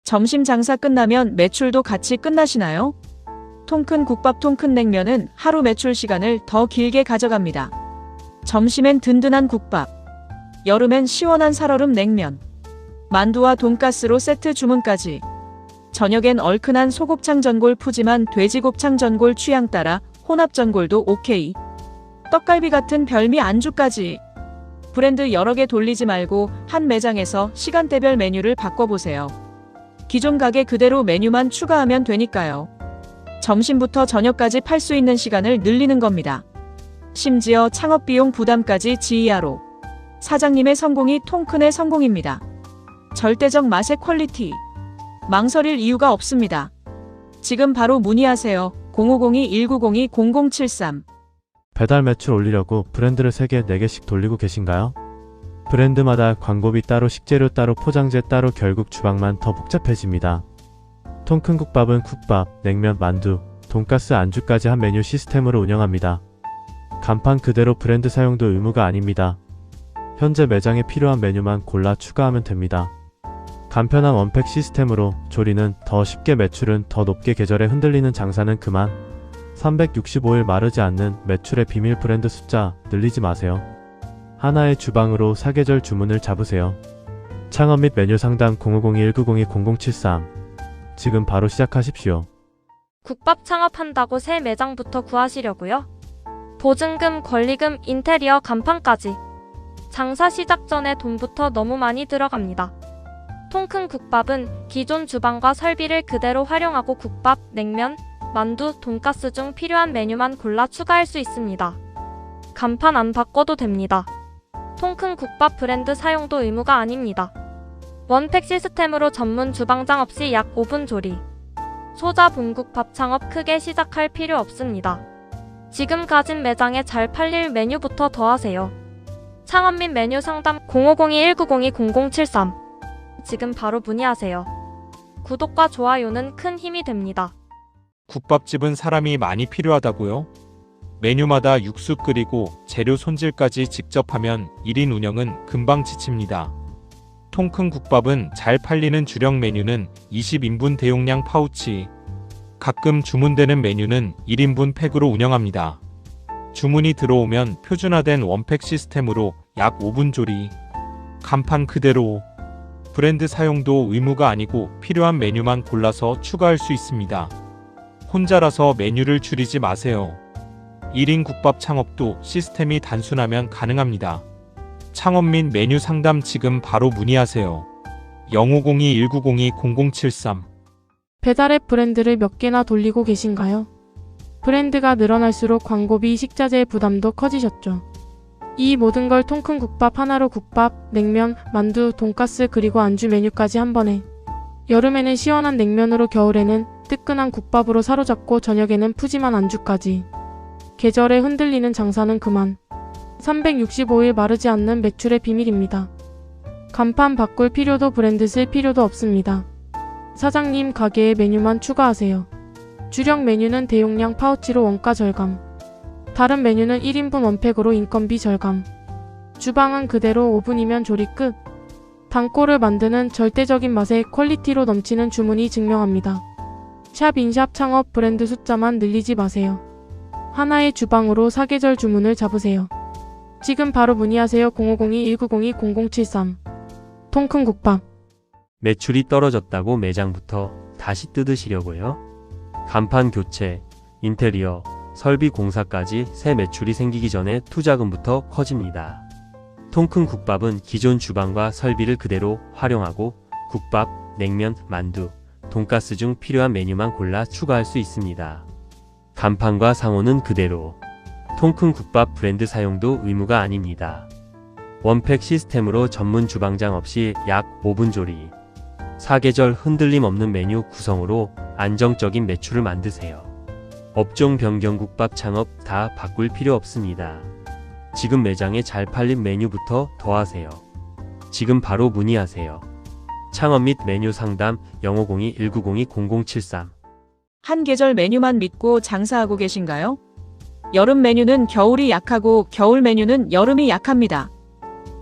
점심 장사 끝나면 매출도 같이 끝나시나요? 통큰 국밥 통큰 냉면은 하루 매출 시간을 더 길게 가져갑니다. 점심엔 든든한 국밥, 여름엔 시원한 살얼음 냉면, 만두와 돈가스로 세트 주문까지. 저녁엔 얼큰한 소곱창 전골 푸짐한 돼지곱창 전골 취향 따라 혼합 전골도 오케이. 떡갈비 같은 별미 안주까지. 브랜드 여러 개 돌리지 말고 한 매장에서 시간대별 메뉴를 바꿔보세요. 기존 가게 그대로 메뉴만 추가하면 되니까요. 점심부터 저녁까지 팔 수 있는 시간을 늘리는 겁니다. 심지어 창업비용 부담까지 지이하로. 사장님의 성공이 통큰의 성공입니다. 절대적 맛의 퀄리티. 망설일 이유가 없습니다. 지금 바로 문의하세요. 0502-190-0073. 배달 매출 올리려고 브랜드를 3개, 4개씩 돌리고 계신가요? 브랜드마다 광고비 따로, 식재료 따로, 포장재 따로, 결국 주방만 더 복잡해집니다. 통큰 국밥은 국밥, 냉면, 만두, 돈가스 안주까지 한 메뉴 시스템으로 운영합니다. 간판 그대로 브랜드 사용도 의무가 아닙니다. 현재 매장에 필요한 메뉴만 골라 추가하면 됩니다. 간편한 원팩 시스템으로 조리는 더 쉽게, 매출은 더 높게, 계절에 흔들리는 장사는 그만. 365일 마르지 않는 매출의 비밀. 브랜드 숫자 늘리지 마세요. 하나의 주방으로 사계절 주문을 잡으세요. 창업 및 메뉴 상담 0502-190-0073. 지금 바로 시작하십시오. 국밥 창업한다고 새 매장부터 구하시려고요? 보증금, 권리금, 인테리어, 간판까지. 장사 시작 전에 돈부터 너무 많이 들어갑니다. 통큰 국밥은 기존 주방과 설비를 그대로 활용하고 국밥, 냉면, 만두, 돈가스 중 필요한 메뉴만 골라 추가할 수 있습니다. 간판 안 바꿔도 됩니다. 통큰 국밥 브랜드 사용도 의무가 아닙니다. 원팩 시스템으로 전문 주방장 없이 약 5분 조리. 소자 본국밥 창업 크게 시작할 필요 없습니다. 지금 가진 매장에 잘 팔릴 메뉴부터 더하세요. 창업 및 메뉴 상담 0502-190-0073. 지금 바로 문의하세요. 구독과 좋아요는 큰 힘이 됩니다. 국밥집은 사람이 많이 필요하다고요? 메뉴마다 육수 끓이고 재료 손질까지 직접 하면 1인 운영은 금방 지칩니다. 통큰 국밥은 잘 팔리는 주력 메뉴는 20인분 대용량 파우치, 가끔 주문되는 메뉴는 1인분 팩으로 운영합니다. 주문이 들어오면 표준화된 원팩 시스템으로 약 5분 조리, 간판 그대로. 브랜드 사용도 의무가 아니고 필요한 메뉴만 골라서 추가할 수 있습니다. 혼자라서 메뉴를 줄이지 마세요. 1인 국밥 창업도 시스템이 단순하면 가능합니다. 창업 및 메뉴 상담 지금 바로 문의하세요. 0502-190-0073. 배달앱 브랜드를 몇 개나 돌리고 계신가요? 브랜드가 늘어날수록 광고비, 식자재 부담도 커지셨죠. 이 모든 걸 통큰 국밥 하나로 국밥, 냉면, 만두, 돈가스 그리고 안주 메뉴까지 한 번에. 여름에는 시원한 냉면으로, 겨울에는 뜨끈한 국밥으로 사로잡고, 저녁에는 푸짐한 안주까지. 계절에 흔들리는 장사는 그만. 365일 마르지 않는 매출의 비밀입니다. 간판 바꿀 필요도, 브랜드 쓸 필요도 없습니다. 사장님 가게의 메뉴만 추가하세요. 주력 메뉴는 대용량 파우치로 원가 절감. 다른 메뉴는 1인분 원팩으로 인건비 절감. 주방은 그대로 5분이면 조리 끝. 단골을 만드는 절대적인 맛의 퀄리티로 넘치는 주문이 증명합니다. 샵인샵 창업, 브랜드 숫자만 늘리지 마세요. 하나의 주방으로 사계절 주문을 잡으세요. 지금 바로 문의하세요. 0502-190-0073. 통큰 국밥. 매출이 떨어졌다고 매장부터 다시 뜯으시려고요? 간판 교체, 인테리어, 설비 공사까지 새 매출이 생기기 전에 투자금부터 커집니다. 통큰 국밥은 기존 주방과 설비를 그대로 활용하고 국밥, 냉면, 만두, 돈가스 중 필요한 메뉴만 골라 추가할 수 있습니다. 간판과 상호는 그대로. 통큰 국밥 브랜드 사용도 의무가 아닙니다. 원팩 시스템으로 전문 주방장 없이 약 5분 조리. 사계절 흔들림 없는 메뉴 구성으로 안정적인 매출을 만드세요. 업종 변경, 국밥 창업 다 바꿀 필요 없습니다. 지금 매장에 잘 팔린 메뉴부터 더하세요. 지금 바로 문의하세요. 창업 및 메뉴 상담 0502-190-0073. 한 계절 메뉴만 믿고 장사하고 계신가요? 여름 메뉴는 겨울이 약하고 겨울 메뉴는 여름이 약합니다.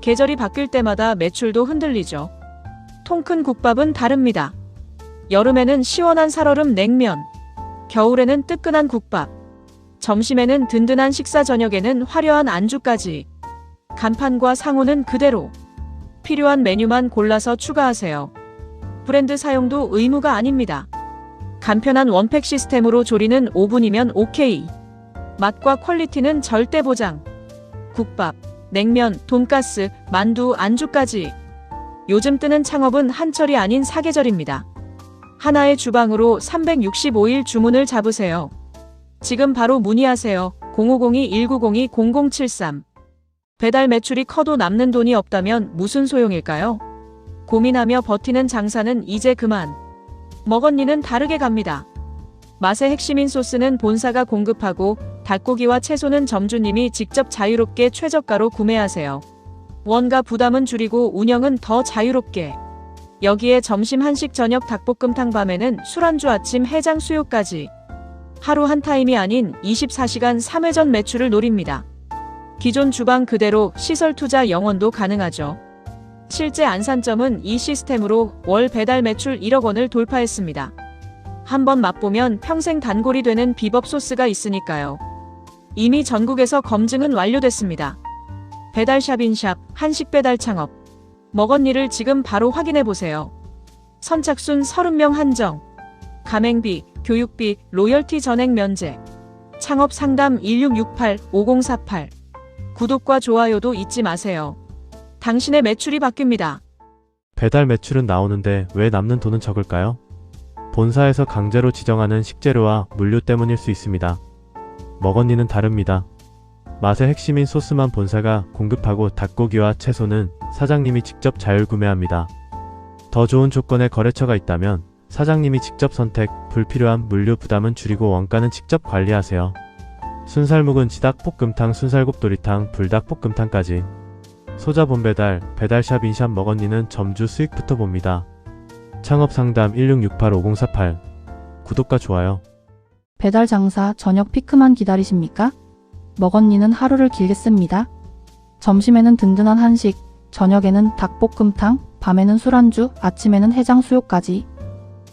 계절이 바뀔 때마다 매출도 흔들리죠. 통큰 국밥은 다릅니다. 여름에는 시원한 살얼음 냉면, 겨울에는 뜨끈한 국밥, 점심에는 든든한 식사, 저녁에는 화려한 안주까지. 간판과 상호는 그대로. 필요한 메뉴만 골라서 추가하세요. 브랜드 사용도 의무가 아닙니다. 간편한 원팩 시스템으로 조리는 5분이면 오케이. 맛과 퀄리티는 절대 보장. 국밥, 냉면, 돈가스, 만두, 안주까지. 요즘 뜨는 창업은 한철이 아닌 사계절입니다. 하나의 주방으로 365일 주문을 잡으세요. 지금 바로 문의하세요. 0502-1902-0073. 배달 매출이 커도 남는 돈이 없다면 무슨 소용일까요? 고민하며 버티는 장사는 이제 그만. 먹언니는 다르게 갑니다. 맛의 핵심인 소스는 본사가 공급하고 닭고기와 채소는 점주님이 직접 자유롭게 최저가로 구매하세요. 원가 부담은 줄이고 운영은 더 자유롭게. 여기에 점심 한식 저녁 닭볶음탕, 밤에는 술안주, 아침 해장 수육까지. 하루 한 타임이 아닌 24시간 3회전 매출을 노립니다. 기존 주방 그대로 시설 투자 영원도 가능하죠. 실제 안산점은 이 시스템으로 월 배달 매출 1억 원을 돌파했습니다. 한번 맛보면 평생 단골이 되는 비법 소스가 있으니까요. 이미 전국에서 검증은 완료됐습니다. 배달샵인샵, 한식 배달 창업. 먹언니를 지금 바로 확인해보세요. 선착순 30명 한정. 가맹비, 교육비, 로열티 전액 면제. 창업 상담 1668-5048. 구독과 좋아요도 잊지 마세요. 당신의 매출이 바뀝니다. 배달 매출은 나오는데 왜 남는 돈은 적을까요? 본사에서 강제로 지정하는 식재료와 물류 때문일 수 있습니다. 먹언니는 다릅니다. 맛의 핵심인 소스만 본사가 공급하고 닭고기와 채소는 사장님이 직접 자율 구매합니다. 더 좋은 조건의 거래처가 있다면 사장님이 직접 선택, 불필요한 물류 부담은 줄이고 원가는 직접 관리하세요. 순살묵은 지닭볶음탕, 순살곱도리탕, 불닭볶음탕까지. 소자본 배달, 배달샵 인샵 먹언니는 점주 수익부터 봅니다. 창업상담 1668-5048. 구독과 좋아요. 배달 장사 저녁 피크만 기다리십니까? 먹언니는 하루를 길게 씁니다. 점심에는 든든한 한식, 저녁에는 닭볶음탕, 밤에는 술안주, 아침에는 해장 수육까지.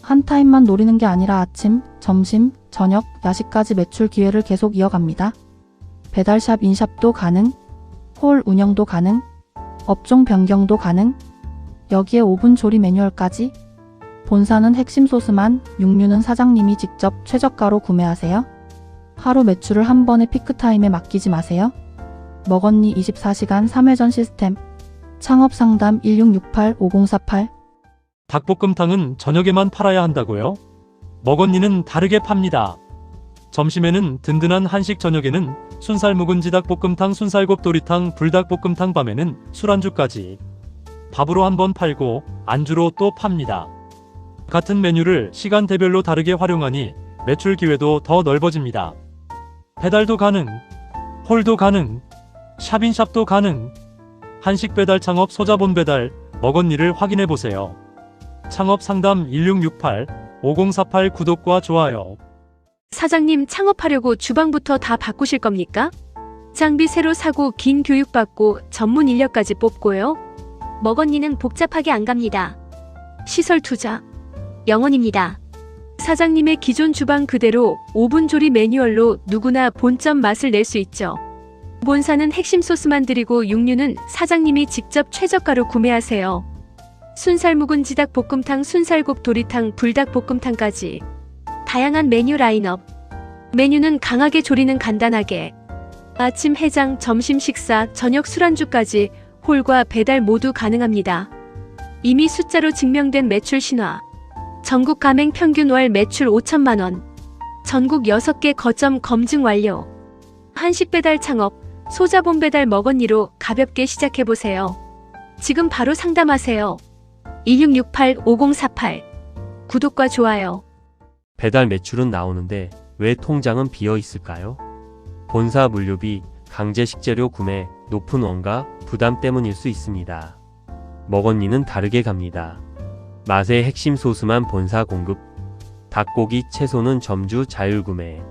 한 타임만 노리는 게 아니라 아침, 점심, 저녁, 야식까지 매출 기회를 계속 이어갑니다. 배달샵 인샵도 가능, 홀 운영도 가능, 업종 변경도 가능, 여기에 오븐 조리 매뉴얼까지. 본사는 핵심 소스만, 육류는 사장님이 직접 최저가로 구매하세요. 하루 매출을 한 번에 피크타임에 맡기지 마세요. 먹언니 24시간 3회전 시스템. 창업상담 1668-5048. 닭볶음탕은 저녁에만 팔아야 한다고요? 먹언니는 다르게 팝니다. 점심에는 든든한 한식, 저녁에는 순살 묵은지 닭볶음탕, 순살곱도리탕, 불닭볶음탕, 밤에는 술안주까지. 밥으로 한 번 팔고 안주로 또 팝니다. 같은 메뉴를 시간대별로 다르게 활용하니 매출 기회도 더 넓어집니다. 배달도 가능, 홀도 가능, 샵인샵도 가능. 한식 배달 창업 소자본 배달, 먹언니를 확인해보세요. 창업 상담 1668-5048. 구독과 좋아요. 사장님, 창업하려고 주방부터 다 바꾸실 겁니까? 장비 새로 사고 긴 교육 받고 전문 인력까지 뽑고요. 먹언니는 복잡하게 안 갑니다. 시설 투자 영원입니다. 사장님의 기존 주방 그대로 오븐 조리 매뉴얼로 누구나 본점 맛을 낼 수 있죠. 본사는 핵심 소스만 드리고 육류는 사장님이 직접 최저가로 구매하세요. 순살 묵은지 닭볶음탕, 순살곱 도리탕, 불닭볶음탕까지. 다양한 메뉴 라인업. 메뉴는 강하게, 조리는 간단하게. 아침 해장, 점심 식사, 저녁 술안주까지 홀과 배달 모두 가능합니다. 이미 숫자로 증명된 매출 신화. 전국 가맹 평균 월 매출 5천만 원. 전국 6개 거점 검증 완료. 한식 배달 창업, 소자본 배달 먹언니로 가볍게 시작해보세요. 지금 바로 상담하세요. 1668-5048. 구독과 좋아요. 배달 매출은 나오는데 왜 통장은 비어 있을까요? 본사 물류비, 강제 식재료 구매, 높은 원가, 부담 때문일 수 있습니다. 먹언니는 다르게 갑니다. 맛의 핵심 소스만 본사 공급, 닭고기, 채소는 점주 자율 구매.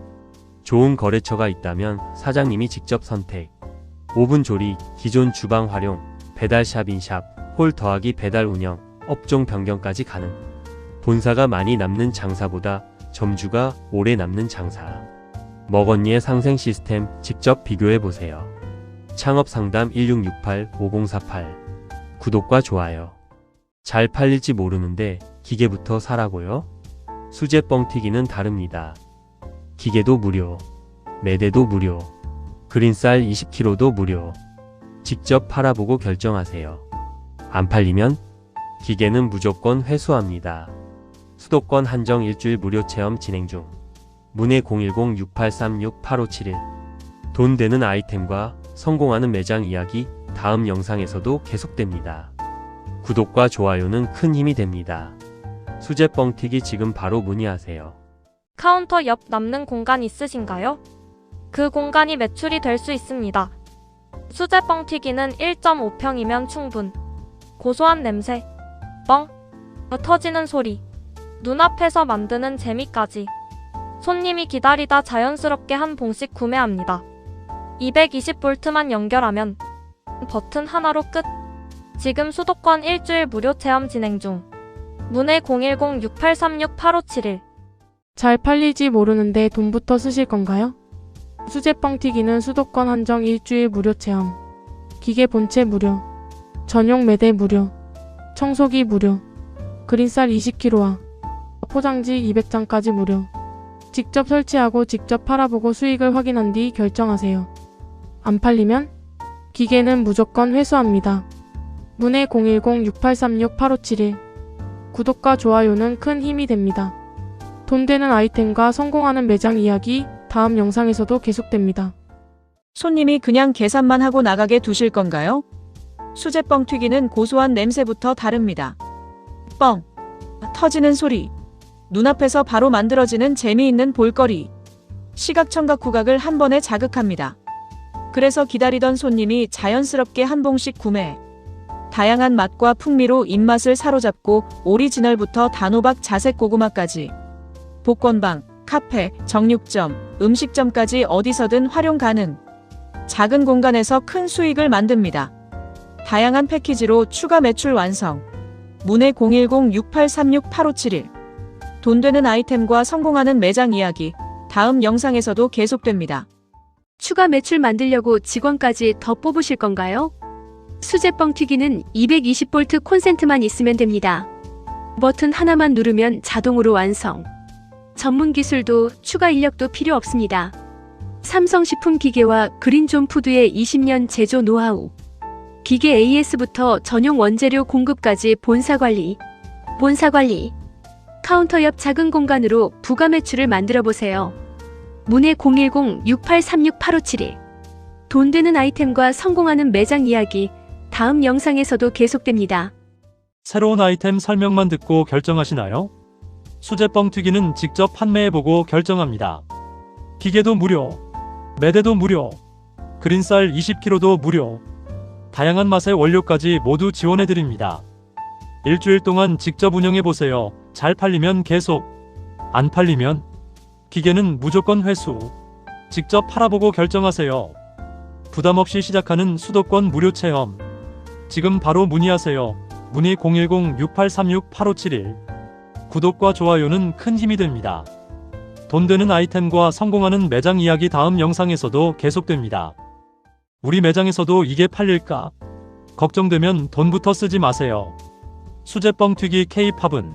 좋은 거래처가 있다면 사장님이 직접 선택. 오븐 조리, 기존 주방 활용, 배달샵 인샵, 홀 더하기 배달 운영, 업종 변경까지 가능. 본사가 많이 남는 장사보다 점주가 오래 남는 장사. 먹언니의 상생 시스템 직접 비교해보세요. 창업상담 1668-5048 구독과 좋아요. 잘 팔릴지 모르는데 기계부터 사라고요? 수제 뻥튀기는 다릅니다. 기계도 무료, 매대도 무료, 그린쌀 20kg도 무료. 직접 팔아보고 결정하세요. 안 팔리면 기계는 무조건 회수합니다. 수도권 한정 일주일 무료 체험 진행 중. 문의 010-6836-8571. 돈 되는 아이템과 성공하는 매장 이야기 다음 영상에서도 계속됩니다. 구독과 좋아요는 큰 힘이 됩니다. 수제 뻥튀기 지금 바로 문의하세요. 카운터 옆 남는 공간 있으신가요? 그 공간이 매출이 될 수 있습니다. 수제 뻥튀기는 1.5평이면 충분. 고소한 냄새, 뻥 터지는 소리, 눈앞에서 만드는 재미까지. 손님이 기다리다 자연스럽게 한 봉씩 구매합니다. 220V만 연결하면 버튼 하나로 끝. 지금 수도권 일주일 무료 체험 진행 중. 문의 010-6836-8571. 잘 팔릴지 모르는데 돈부터 쓰실 건가요? 수제 뻥튀기는 수도권 한정 일주일 무료 체험. 기계 본체 무료. 전용 매대 무료. 청소기 무료. 그린쌀 20kg와 포장지 200장까지 무료. 직접 설치하고 직접 팔아보고 수익을 확인한 뒤 결정하세요. 안 팔리면 기계는 무조건 회수합니다. 문의 010-6836-8571. 구독과 좋아요는 큰 힘이 됩니다. 돈 되는 아이템과 성공하는 매장 이야기 다음 영상에서도 계속됩니다. 손님이 그냥 계산만 하고 나가게 두실 건가요? 수제 뻥튀기는 고소한 냄새부터 다릅니다. 뻥 터지는 소리, 눈앞에서 바로 만들어지는 재미있는 볼거리, 시각청각 후각을 한 번에 자극합니다. 그래서 기다리던 손님이 자연스럽게 한 봉씩 구매. 다양한 맛과 풍미로 입맛을 사로잡고 오리지널부터 단호박 자색 고구마까지. 복권방, 카페, 정육점, 음식점까지 어디서든 활용 가능. 작은 공간에서 큰 수익을 만듭니다. 다양한 패키지로 추가 매출 완성. 문의 010-6836-8571. 돈 되는 아이템과 성공하는 매장 이야기 다음 영상에서도 계속됩니다. 추가 매출 만들려고 직원까지 더 뽑으실 건가요? 수제 뻥튀기는 220V 콘센트만 있으면 됩니다. 버튼 하나만 누르면 자동으로 완성. 전문 기술도 추가 인력도 필요 없습니다. 삼성식품기계와 그린존 푸드의 20년 제조 노하우. 기계 AS부터 전용 원재료 공급까지 본사관리. 카운터 옆 작은 공간으로 부가 매출을 만들어 보세요. 문의 010-6836-8571. 돈 되는 아이템과 성공하는 매장 이야기 다음 영상에서도 계속됩니다. 새로운 아이템 설명만 듣고 결정하시나요? 수제 뻥튀기는 직접 판매해보고 결정합니다. 기계도 무료, 매대도 무료, 그린쌀 20kg도 무료, 다양한 맛의 원료까지 모두 지원해드립니다. 일주일 동안 직접 운영해보세요. 잘 팔리면 계속, 안 팔리면 기계는 무조건 회수. 직접 팔아보고 결정하세요. 부담없이 시작하는 수도권 무료 체험. 지금 바로 문의하세요. 문의 010-6836-8571. 구독과 좋아요는 큰 힘이 됩니다. 돈 되는 아이템과 성공하는 매장 이야기 다음 영상에서도 계속됩니다. 우리 매장에서도 이게 팔릴까? 걱정되면 돈부터 쓰지 마세요. 수제 뻥튀기 K-팝은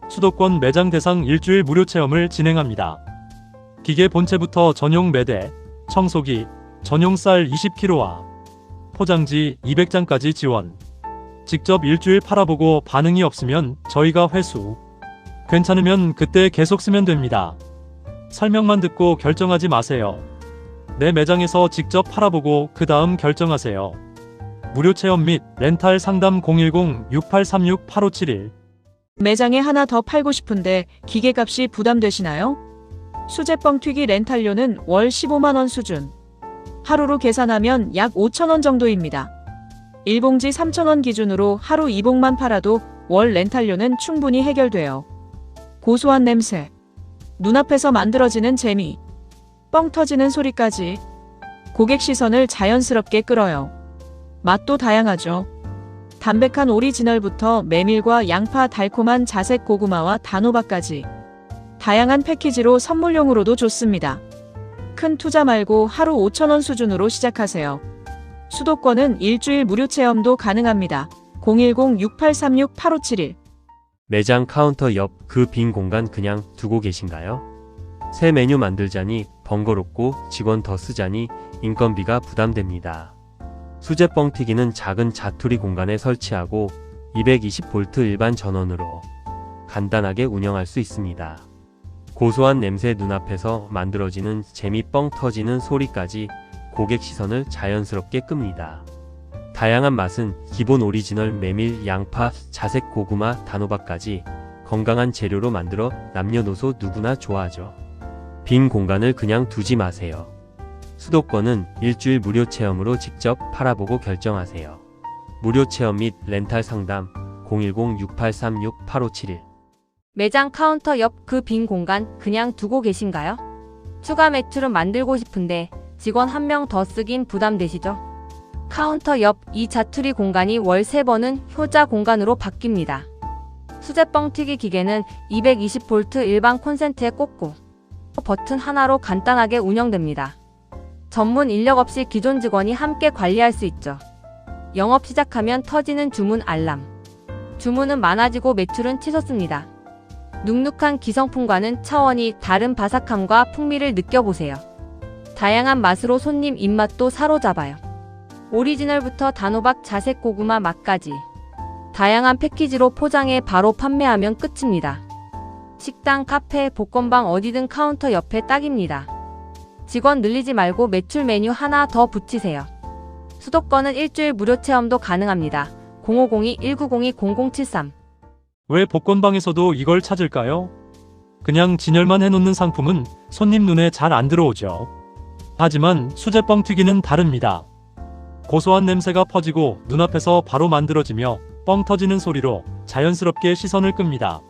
수도권 매장 대상 일주일 무료 체험을 진행합니다. 기계 본체부터 전용 매대, 청소기, 전용 쌀 20kg와 포장지 200장까지 지원. 직접 일주일 팔아보고 반응이 없으면 저희가 회수. 괜찮으면 그때 계속 쓰면 됩니다. 설명만 듣고 결정하지 마세요. 내 매장에서 직접 팔아보고 그 다음 결정하세요. 무료 체험 및 렌탈 상담 010-6836-8571. 매장에 하나 더 팔고 싶은데 기계값이 부담되시나요? 수제 뻥튀기 렌탈료는 월 15만원 수준. 하루로 계산하면 약 5천원 정도입니다. 1봉지 3천원 기준으로 하루 2봉만 팔아도 월 렌탈료는 충분히 해결돼요. 고소한 냄새, 눈앞에서 만들어지는 재미, 뻥 터지는 소리까지 고객 시선을 자연스럽게 끌어요. 맛도 다양하죠. 담백한 오리지널부터 메밀과 양파, 달콤한 자색 고구마와 단호박까지 다양한 패키지로 선물용으로도 좋습니다. 큰 투자 말고 하루 5,000원 수준으로 시작하세요. 수도권은 일주일 무료 체험도 가능합니다. 010-6836-8571 매장 카운터 옆 그 빈 공간 그냥 두고 계신가요? 새 메뉴 만들자니 번거롭고 직원 더 쓰자니 인건비가 부담됩니다. 수제 뻥튀기는 작은 자투리 공간에 설치하고 220V 일반 전원으로 간단하게 운영할 수 있습니다. 고소한 냄새 눈앞에서 만들어지는 재미 뻥 터지는 소리까지 고객 시선을 자연스럽게 끕니다. 다양한 맛은 기본 오리지널 메밀, 양파, 자색 고구마, 단호박까지 건강한 재료로 만들어 남녀노소 누구나 좋아하죠. 빈 공간을 그냥 두지 마세요. 수도권은 일주일 무료 체험으로 직접 팔아보고 결정하세요. 무료 체험 및 렌탈 상담 010-6836-8571 매장 카운터 옆 그 빈 공간 그냥 두고 계신가요? 추가 매출은 만들고 싶은데 직원 한 명 더 쓰긴 부담되시죠? 카운터 옆 이 자투리 공간이 월 3번은 효자 공간으로 바뀝니다. 수제 뻥튀기 기계는 220V 일반 콘센트에 꽂고 버튼 하나로 간단하게 운영됩니다. 전문 인력 없이 기존 직원이 함께 관리할 수 있죠. 영업 시작하면 터지는 주문 알람. 주문은 많아지고 매출은 치솟습니다. 눅눅한 기성품과는 차원이 다른 바삭함과 풍미를 느껴보세요. 다양한 맛으로 손님 입맛도 사로잡아요. 오리지널부터 단호박, 자색 고구마 맛까지 다양한 패키지로 포장해 바로 판매하면 끝입니다. 식당, 카페, 복권방 어디든 카운터 옆에 딱입니다. 직원 늘리지 말고 매출 메뉴 하나 더 붙이세요. 수도권은 일주일 무료 체험도 가능합니다. 0502-1902-0073 왜 복권방에서도 이걸 찾을까요? 그냥 진열만 해놓는 상품은 손님 눈에 잘 안 들어오죠. 하지만 수제 뻥튀기는 다릅니다. 고소한 냄새가 퍼지고 눈앞에서 바로 만들어지며 뻥 터지는 소리로 자연스럽게 시선을 끕니다.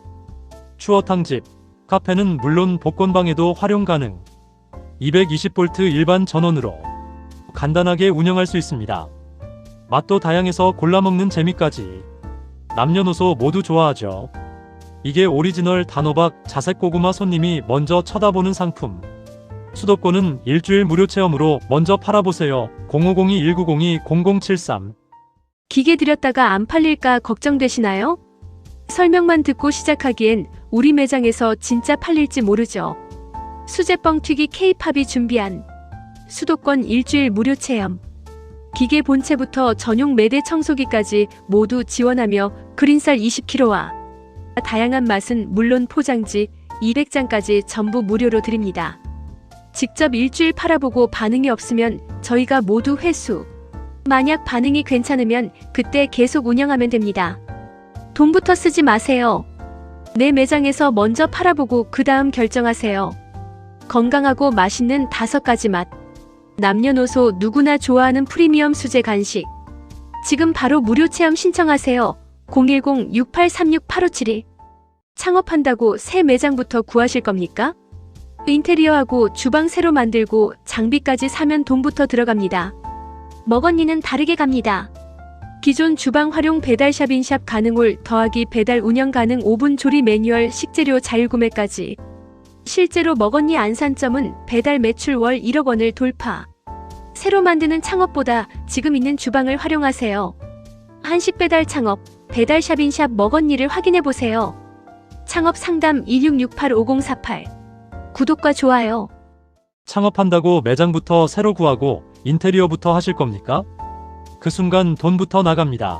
추어탕집, 카페는 물론 복권방에도 활용 가능. 220V 일반 전원으로 간단하게 운영할 수 있습니다. 맛도 다양해서 골라먹는 재미까지. 남녀노소 모두 좋아하죠. 이게 오리지널 단호박, 자색 고구마 손님이 먼저 쳐다보는 상품. 수도권은 일주일 무료 체험으로 먼저 팔아보세요. 0502-1902-0073 기계 들였다가 안 팔릴까 걱정되시나요? 설명만 듣고 시작하기엔 우리 매장에서 진짜 팔릴지 모르죠. 수제 뻥튀기 K-팝이 준비한 수도권 일주일 무료 체험. 기계 본체부터 전용 매대 청소기까지 모두 지원하며 그린쌀 20kg와 다양한 맛은 물론 포장지 200장까지 전부 무료로 드립니다. 직접 일주일 팔아보고 반응이 없으면 저희가 모두 회수. 만약 반응이 괜찮으면 그때 계속 운영하면 됩니다. 돈부터 쓰지 마세요. 내 매장에서 먼저 팔아보고 그 다음 결정하세요. 건강하고 맛있는 5가지 맛. 남녀노소 누구나 좋아하는 프리미엄 수제 간식. 지금 바로 무료 체험 신청하세요. 010-6836-8571 창업한다고 새 매장부터 구하실 겁니까? 인테리어하고 주방 새로 만들고 장비까지 사면 돈부터 들어갑니다. 먹언니는 다르게 갑니다. 기존 주방 활용 배달샵 인샵 가능홀 더하기 배달 운영 가능 오븐 조리 매뉴얼 식재료 자율구매까지. 실제로 먹언니 안산점은 배달 매출 월 1억 원을 돌파. 새로 만드는 창업보다 지금 있는 주방을 활용하세요. 한식 배달 창업, 배달샵 인샵 먹언니를 확인해보세요. 창업 상담 2668-5048 구독과 좋아요. 창업한다고 매장부터 새로 구하고 인테리어부터 하실 겁니까? 그 순간 돈부터 나갑니다.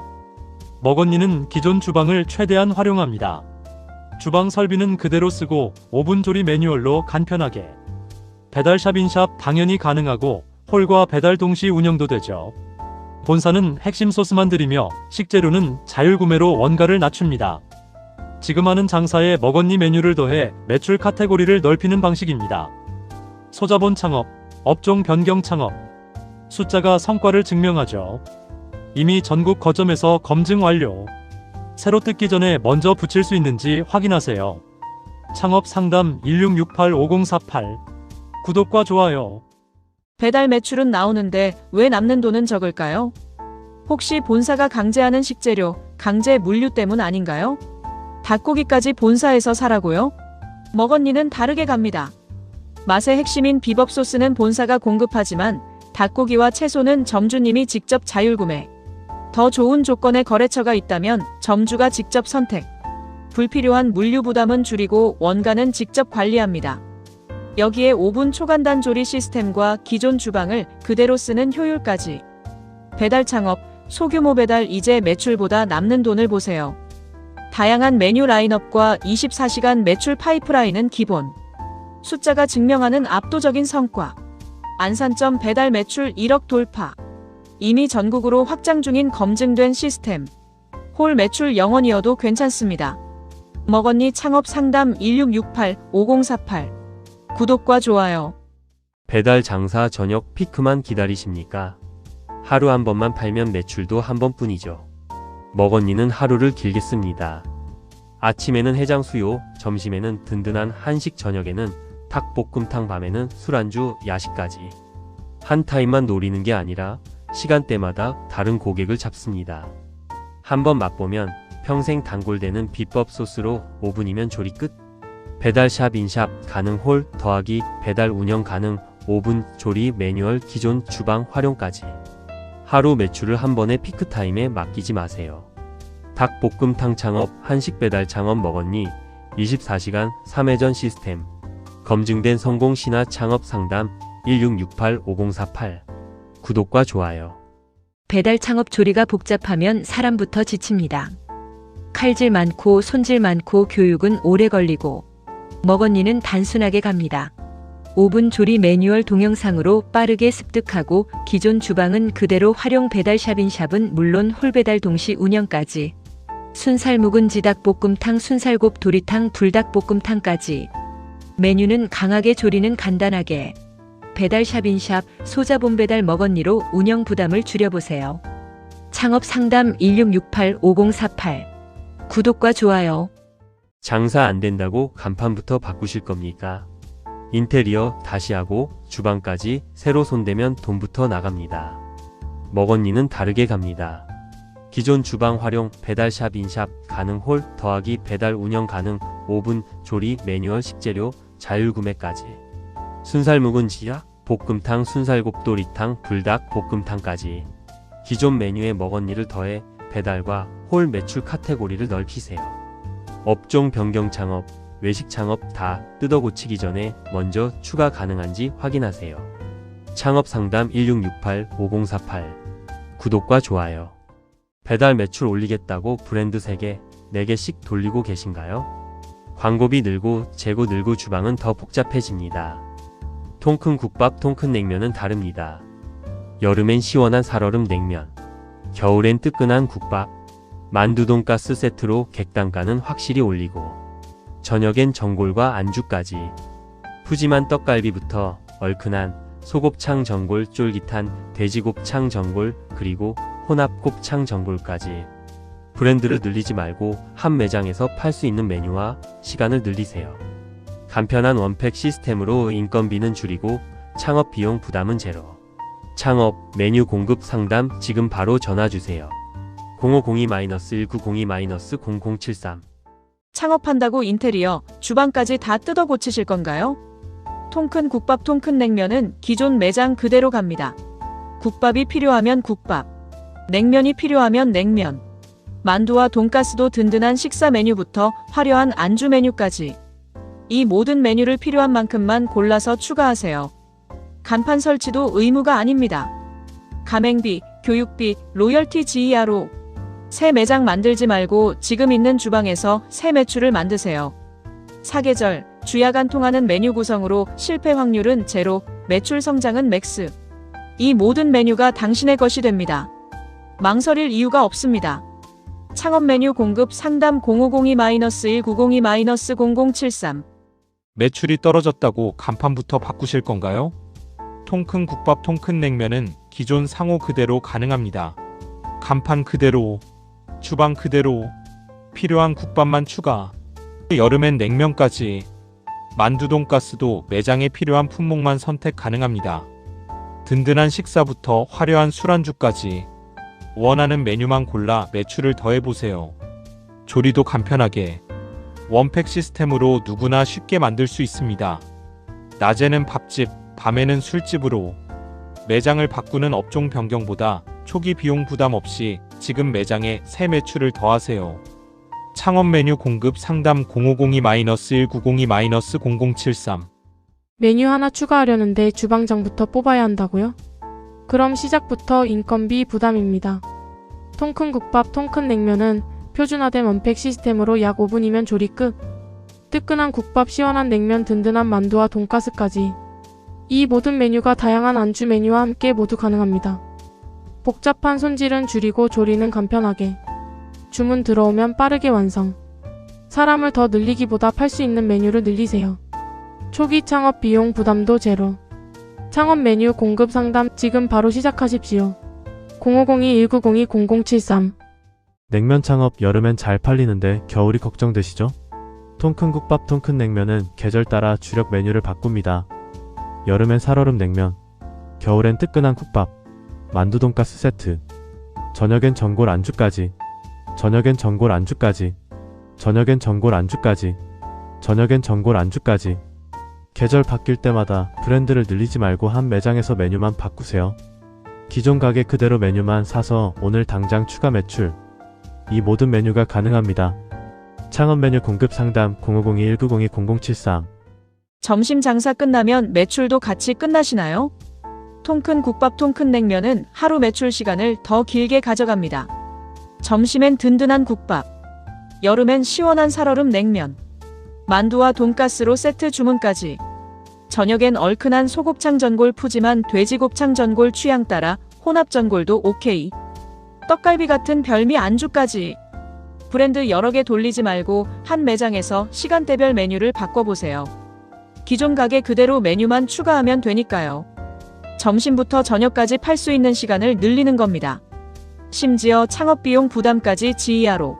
먹언니는 기존 주방을 최대한 활용합니다. 주방 설비는 그대로 쓰고 오븐 조리 매뉴얼로 간편하게. 배달샵 인샵 당연히 가능하고 홀과 배달 동시 운영도 되죠. 본사는 핵심 소스만 드리며 식재료는 자율구매로 원가를 낮춥니다. 지금 하는 장사에 먹언니 메뉴를 더해 매출 카테고리를 넓히는 방식입니다. 소자본 창업, 업종 변경 창업. 숫자가 성과를 증명하죠. 이미 전국 거점에서 검증 완료. 새로 뜯기 전에 먼저 붙일 수 있는지 확인하세요. 창업 상담 1668-5048 구독과 좋아요. 배달 매출은 나오는데 왜 남는 돈은 적을까요? 혹시 본사가 강제하는 식재료, 강제 물류 때문 아닌가요? 닭고기까지 본사에서 사라고요? 먹언니는 다르게 갑니다. 맛의 핵심인 비법 소스는 본사가 공급하지만 닭고기와 채소는 점주님이 직접 자율구매. 더 좋은 조건의 거래처가 있다면 점주가 직접 선택. 불필요한 물류 부담은 줄이고 원가는 직접 관리합니다. 여기에 오븐 초간단 조리 시스템과 기존 주방을 그대로 쓰는 효율까지. 배달 창업, 소규모 배달 이제 매출보다 남는 돈을 보세요. 다양한 메뉴 라인업과 24시간 매출 파이프라인은 기본. 숫자가 증명하는 압도적인 성과. 안산점 배달 매출 1억 돌파. 이미 전국으로 확장 중인 검증된 시스템. 홀 매출 0원이어도 괜찮습니다. 먹언니 창업 상담 1668-5048. 구독과 좋아요. 배달 장사 저녁 피크만 기다리십니까? 하루 한 번만 팔면 매출도 한 번뿐이죠. 먹언니는 하루를 길게 씁니다. 아침에는 해장 수요, 점심에는 든든한 한식, 저녁에는 닭볶음탕, 밤에는 술안주, 야식까지. 한 타임만 노리는 게 아니라 시간대마다 다른 고객을 잡습니다. 한번 맛보면 평생 단골되는 비법 소스로 5분이면 조리 끝. 배달샵, 인샵 가능, 홀 더하기 배달 운영 가능, 5분 조리 매뉴얼, 기존 주방 활용까지. 하루 매출을 한 번에 피크타임에 맡기지 마세요. 닭볶음탕 창업, 한식 배달 창업 먹언니 24시간 3회전 시스템. 검증된 성공 신화 창업 상담 1668-5048. 구독과 좋아요. 배달 창업 조리가 복잡하면 사람부터 지칩니다. 칼질 많고 손질 많고 교육은 오래 걸리고. 먹언니는 단순하게 갑니다. 5분 조리 매뉴얼 동영상으로 빠르게 습득하고 기존 주방은 그대로 활용. 배달샵, 인샵은 물론 홀배달 동시 운영까지. 순살 묵은지 닭볶음탕, 순살곱 도리탕, 불닭볶음탕까지. 메뉴는 강하게, 조리는 간단하게. 배달샵, 인샵, 소자본 배달 먹언니로 운영 부담을 줄여보세요. 창업 상담 1668-5048. 구독과 좋아요. 장사 안 된다고 간판부터 바꾸실 겁니까? 인테리어 다시 하고 주방까지 새로 손대면 돈부터 나갑니다. 먹언니는 다르게 갑니다. 기존 주방 활용, 배달샵, 인샵 가능, 홀 더하기 배달 운영 가능, 5분 조리 매뉴얼, 식재료 자율구매까지. 순살 묵은지야, 볶음탕, 순살곱도리탕, 불닭 볶음탕까지. 기존 메뉴에 먹언니를 더해 배달과 홀 매출 카테고리를 넓히세요. 업종 변경 창업, 외식 창업 다 뜯어 고치기 전에 먼저 추가 가능한지 확인하세요. 창업 상담 1668-5048. 구독과 좋아요. 배달 매출 올리겠다고 브랜드 3개, 4개씩 돌리고 계신가요? 광고비 늘고 재고 늘고 주방은 더 복잡해집니다. 통큰 국밥, 통큰 냉면은 다릅니다. 여름엔 시원한 살얼음 냉면, 겨울엔 뜨끈한 국밥, 만두 돈가스 세트로 객단가는 확실히 올리고, 저녁엔 전골과 안주까지. 푸짐한 떡갈비부터 얼큰한 소곱창 전골, 쫄깃한 돼지곱창 전골, 그리고 혼합 곱창 전골까지. 브랜드를 늘리지 말고 한 매장에서 팔 수 있는 메뉴와 시간을 늘리세요. 간편한 원팩 시스템으로 인건비는 줄이고 창업 비용 부담은 제로. 창업, 메뉴 공급 상담 지금 바로 전화주세요. 0502-1902-0073. 창업한다고 인테리어, 주방까지 다 뜯어 고치실 건가요? 통큰 국밥, 통큰 냉면은 기존 매장 그대로 갑니다. 국밥이 필요하면 국밥, 냉면이 필요하면 냉면, 만두와 돈가스도 든든한 식사 메뉴부터 화려한 안주 메뉴까지. 이 모든 메뉴를 필요한 만큼만 골라서 추가하세요. 간판 설치도 의무가 아닙니다. 가맹비, 교육비, 로열티 GER로. 새 매장 만들지 말고 지금 있는 주방에서 새 매출을 만드세요. 사계절, 주야간 통하는 메뉴 구성으로 실패 확률은 제로, 매출 성장은 맥스. 이 모든 메뉴가 당신의 것이 됩니다. 망설일 이유가 없습니다. 창업 메뉴 공급 상담 0502-1902-0073. 매출이 떨어졌다고 간판부터 바꾸실 건가요? 통큰 국밥, 통큰 냉면은 기존 상호 그대로 가능합니다. 간판 그대로, 주방 그대로, 필요한 국밥만 추가. 여름엔 냉면까지. 만두 돈가스도 매장에 필요한 품목만 선택 가능합니다. 든든한 식사부터 화려한 술안주까지. 원하는 메뉴만 골라 매출을 더해보세요. 조리도 간편하게 원팩 시스템으로 누구나 쉽게 만들 수 있습니다. 낮에는 밥집, 밤에는 술집으로 매장을 바꾸는 업종 변경보다 초기 비용 부담 없이 지금 매장에 새 매출을 더하세요. 창업 메뉴 공급 상담 0502-1902-0073. 메뉴 하나 추가하려는데 주방장부터 뽑아야 한다고요? 그럼 시작부터 인건비 부담입니다. 통큰 국밥, 통큰 냉면은 표준화된 원팩 시스템으로 약 5분이면 조리 끝. 뜨끈한 국밥, 시원한 냉면, 든든한 만두와 돈가스까지. 이 모든 메뉴가 다양한 안주 메뉴와 함께 모두 가능합니다. 복잡한 손질은 줄이고 조리는 간편하게. 주문 들어오면 빠르게 완성. 사람을 더 늘리기보다 팔 수 있는 메뉴를 늘리세요. 초기 창업 비용 부담도 제로. 창업 메뉴 공급 상담 지금 바로 시작하십시오. 0502-1902-0073. 냉면 창업 여름엔 잘 팔리는데 겨울이 걱정되시죠? 통큰 국밥, 통큰 냉면은 계절 따라 주력 메뉴를 바꿉니다. 여름엔 살얼음 냉면, 겨울엔 뜨끈한 국밥, 만두 돈가스 세트, 저녁엔 전골 안주까지, 저녁엔 전골 안주까지, 저녁엔 전골 안주까지, 저녁엔 전골 안주까지. 계절 바뀔 때마다 브랜드를 늘리지 말고 한 매장에서 메뉴만 바꾸세요. 기존 가게 그대로 메뉴만 사서 오늘 당장 추가 매출. 이 모든 메뉴가 가능합니다. 창업 메뉴 공급 상담 0502-1902-0073. 점심 장사 끝나면 매출도 같이 끝나시나요? 통큰 국밥, 통큰 냉면은 하루 매출 시간을 더 길게 가져갑니다. 점심엔 든든한 국밥, 여름엔 시원한 살얼음 냉면, 만두와 돈가스로 세트 주문까지. 저녁엔 얼큰한 소곱창 전골, 푸짐한 돼지곱창 전골 취향 따라 혼합 전골도 오케이. 떡갈비 같은 별미 안주까지. 브랜드 여러 개 돌리지 말고 한 매장에서 시간대별 메뉴를 바꿔보세요. 기존 가게 그대로 메뉴만 추가하면 되니까요. 점심부터 저녁까지 팔 수 있는 시간을 늘리는 겁니다. 심지어 창업 비용 부담까지 지이하로.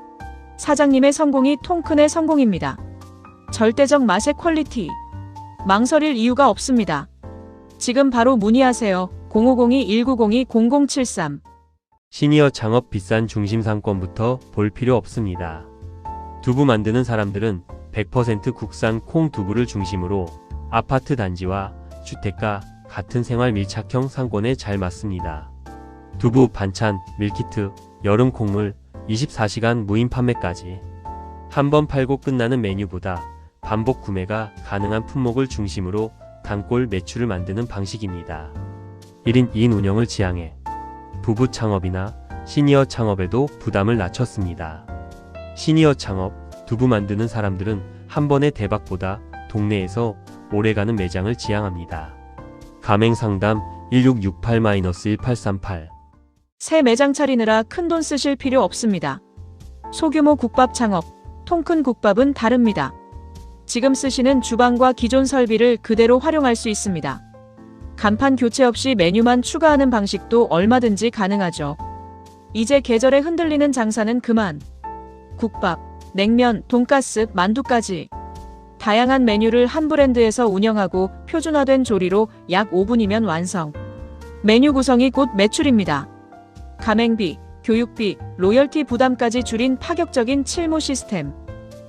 사장님의 성공이 통큰의 성공입니다. 절대적 맛의 퀄리티. 망설일 이유가 없습니다. 지금 바로 문의하세요. 0502-1902-0073. 시니어 창업 비싼 중심 상권부터 볼 필요 없습니다. 두부 만드는 사람들은 100% 국산 콩 두부를 중심으로 아파트 단지와 주택가 같은 생활 밀착형 상권에 잘 맞습니다. 두부, 반찬, 밀키트, 여름 콩물, 24시간 무인 판매까지. 한 번 팔고 끝나는 메뉴보다 반복 구매가 가능한 품목을 중심으로 단골 매출을 만드는 방식입니다. 1인 2인 운영을 지향해 부부 창업이나 시니어 창업에도 부담을 낮췄습니다. 시니어 창업, 두부 만드는 사람들은 한 번의 대박보다 동네에서 오래가는 매장을 지향합니다. 가맹 상담 1668-1838. 새 매장 차리느라 큰돈 쓰실 필요 없습니다. 소규모 국밥 창업, 통큰 국밥은 다릅니다. 지금 쓰시는 주방과 기존 설비를 그대로 활용할 수 있습니다. 간판 교체 없이 메뉴만 추가하는 방식도 얼마든지 가능하죠. 이제 계절에 흔들리는 장사는 그만. 국밥, 냉면, 돈가스, 만두까지. 다양한 메뉴를 한 브랜드에서 운영하고 표준화된 조리로 약 5분이면 완성. 메뉴 구성이 곧 매출입니다. 가맹비, 교육비, 로열티 부담까지 줄인 파격적인 칠모 시스템.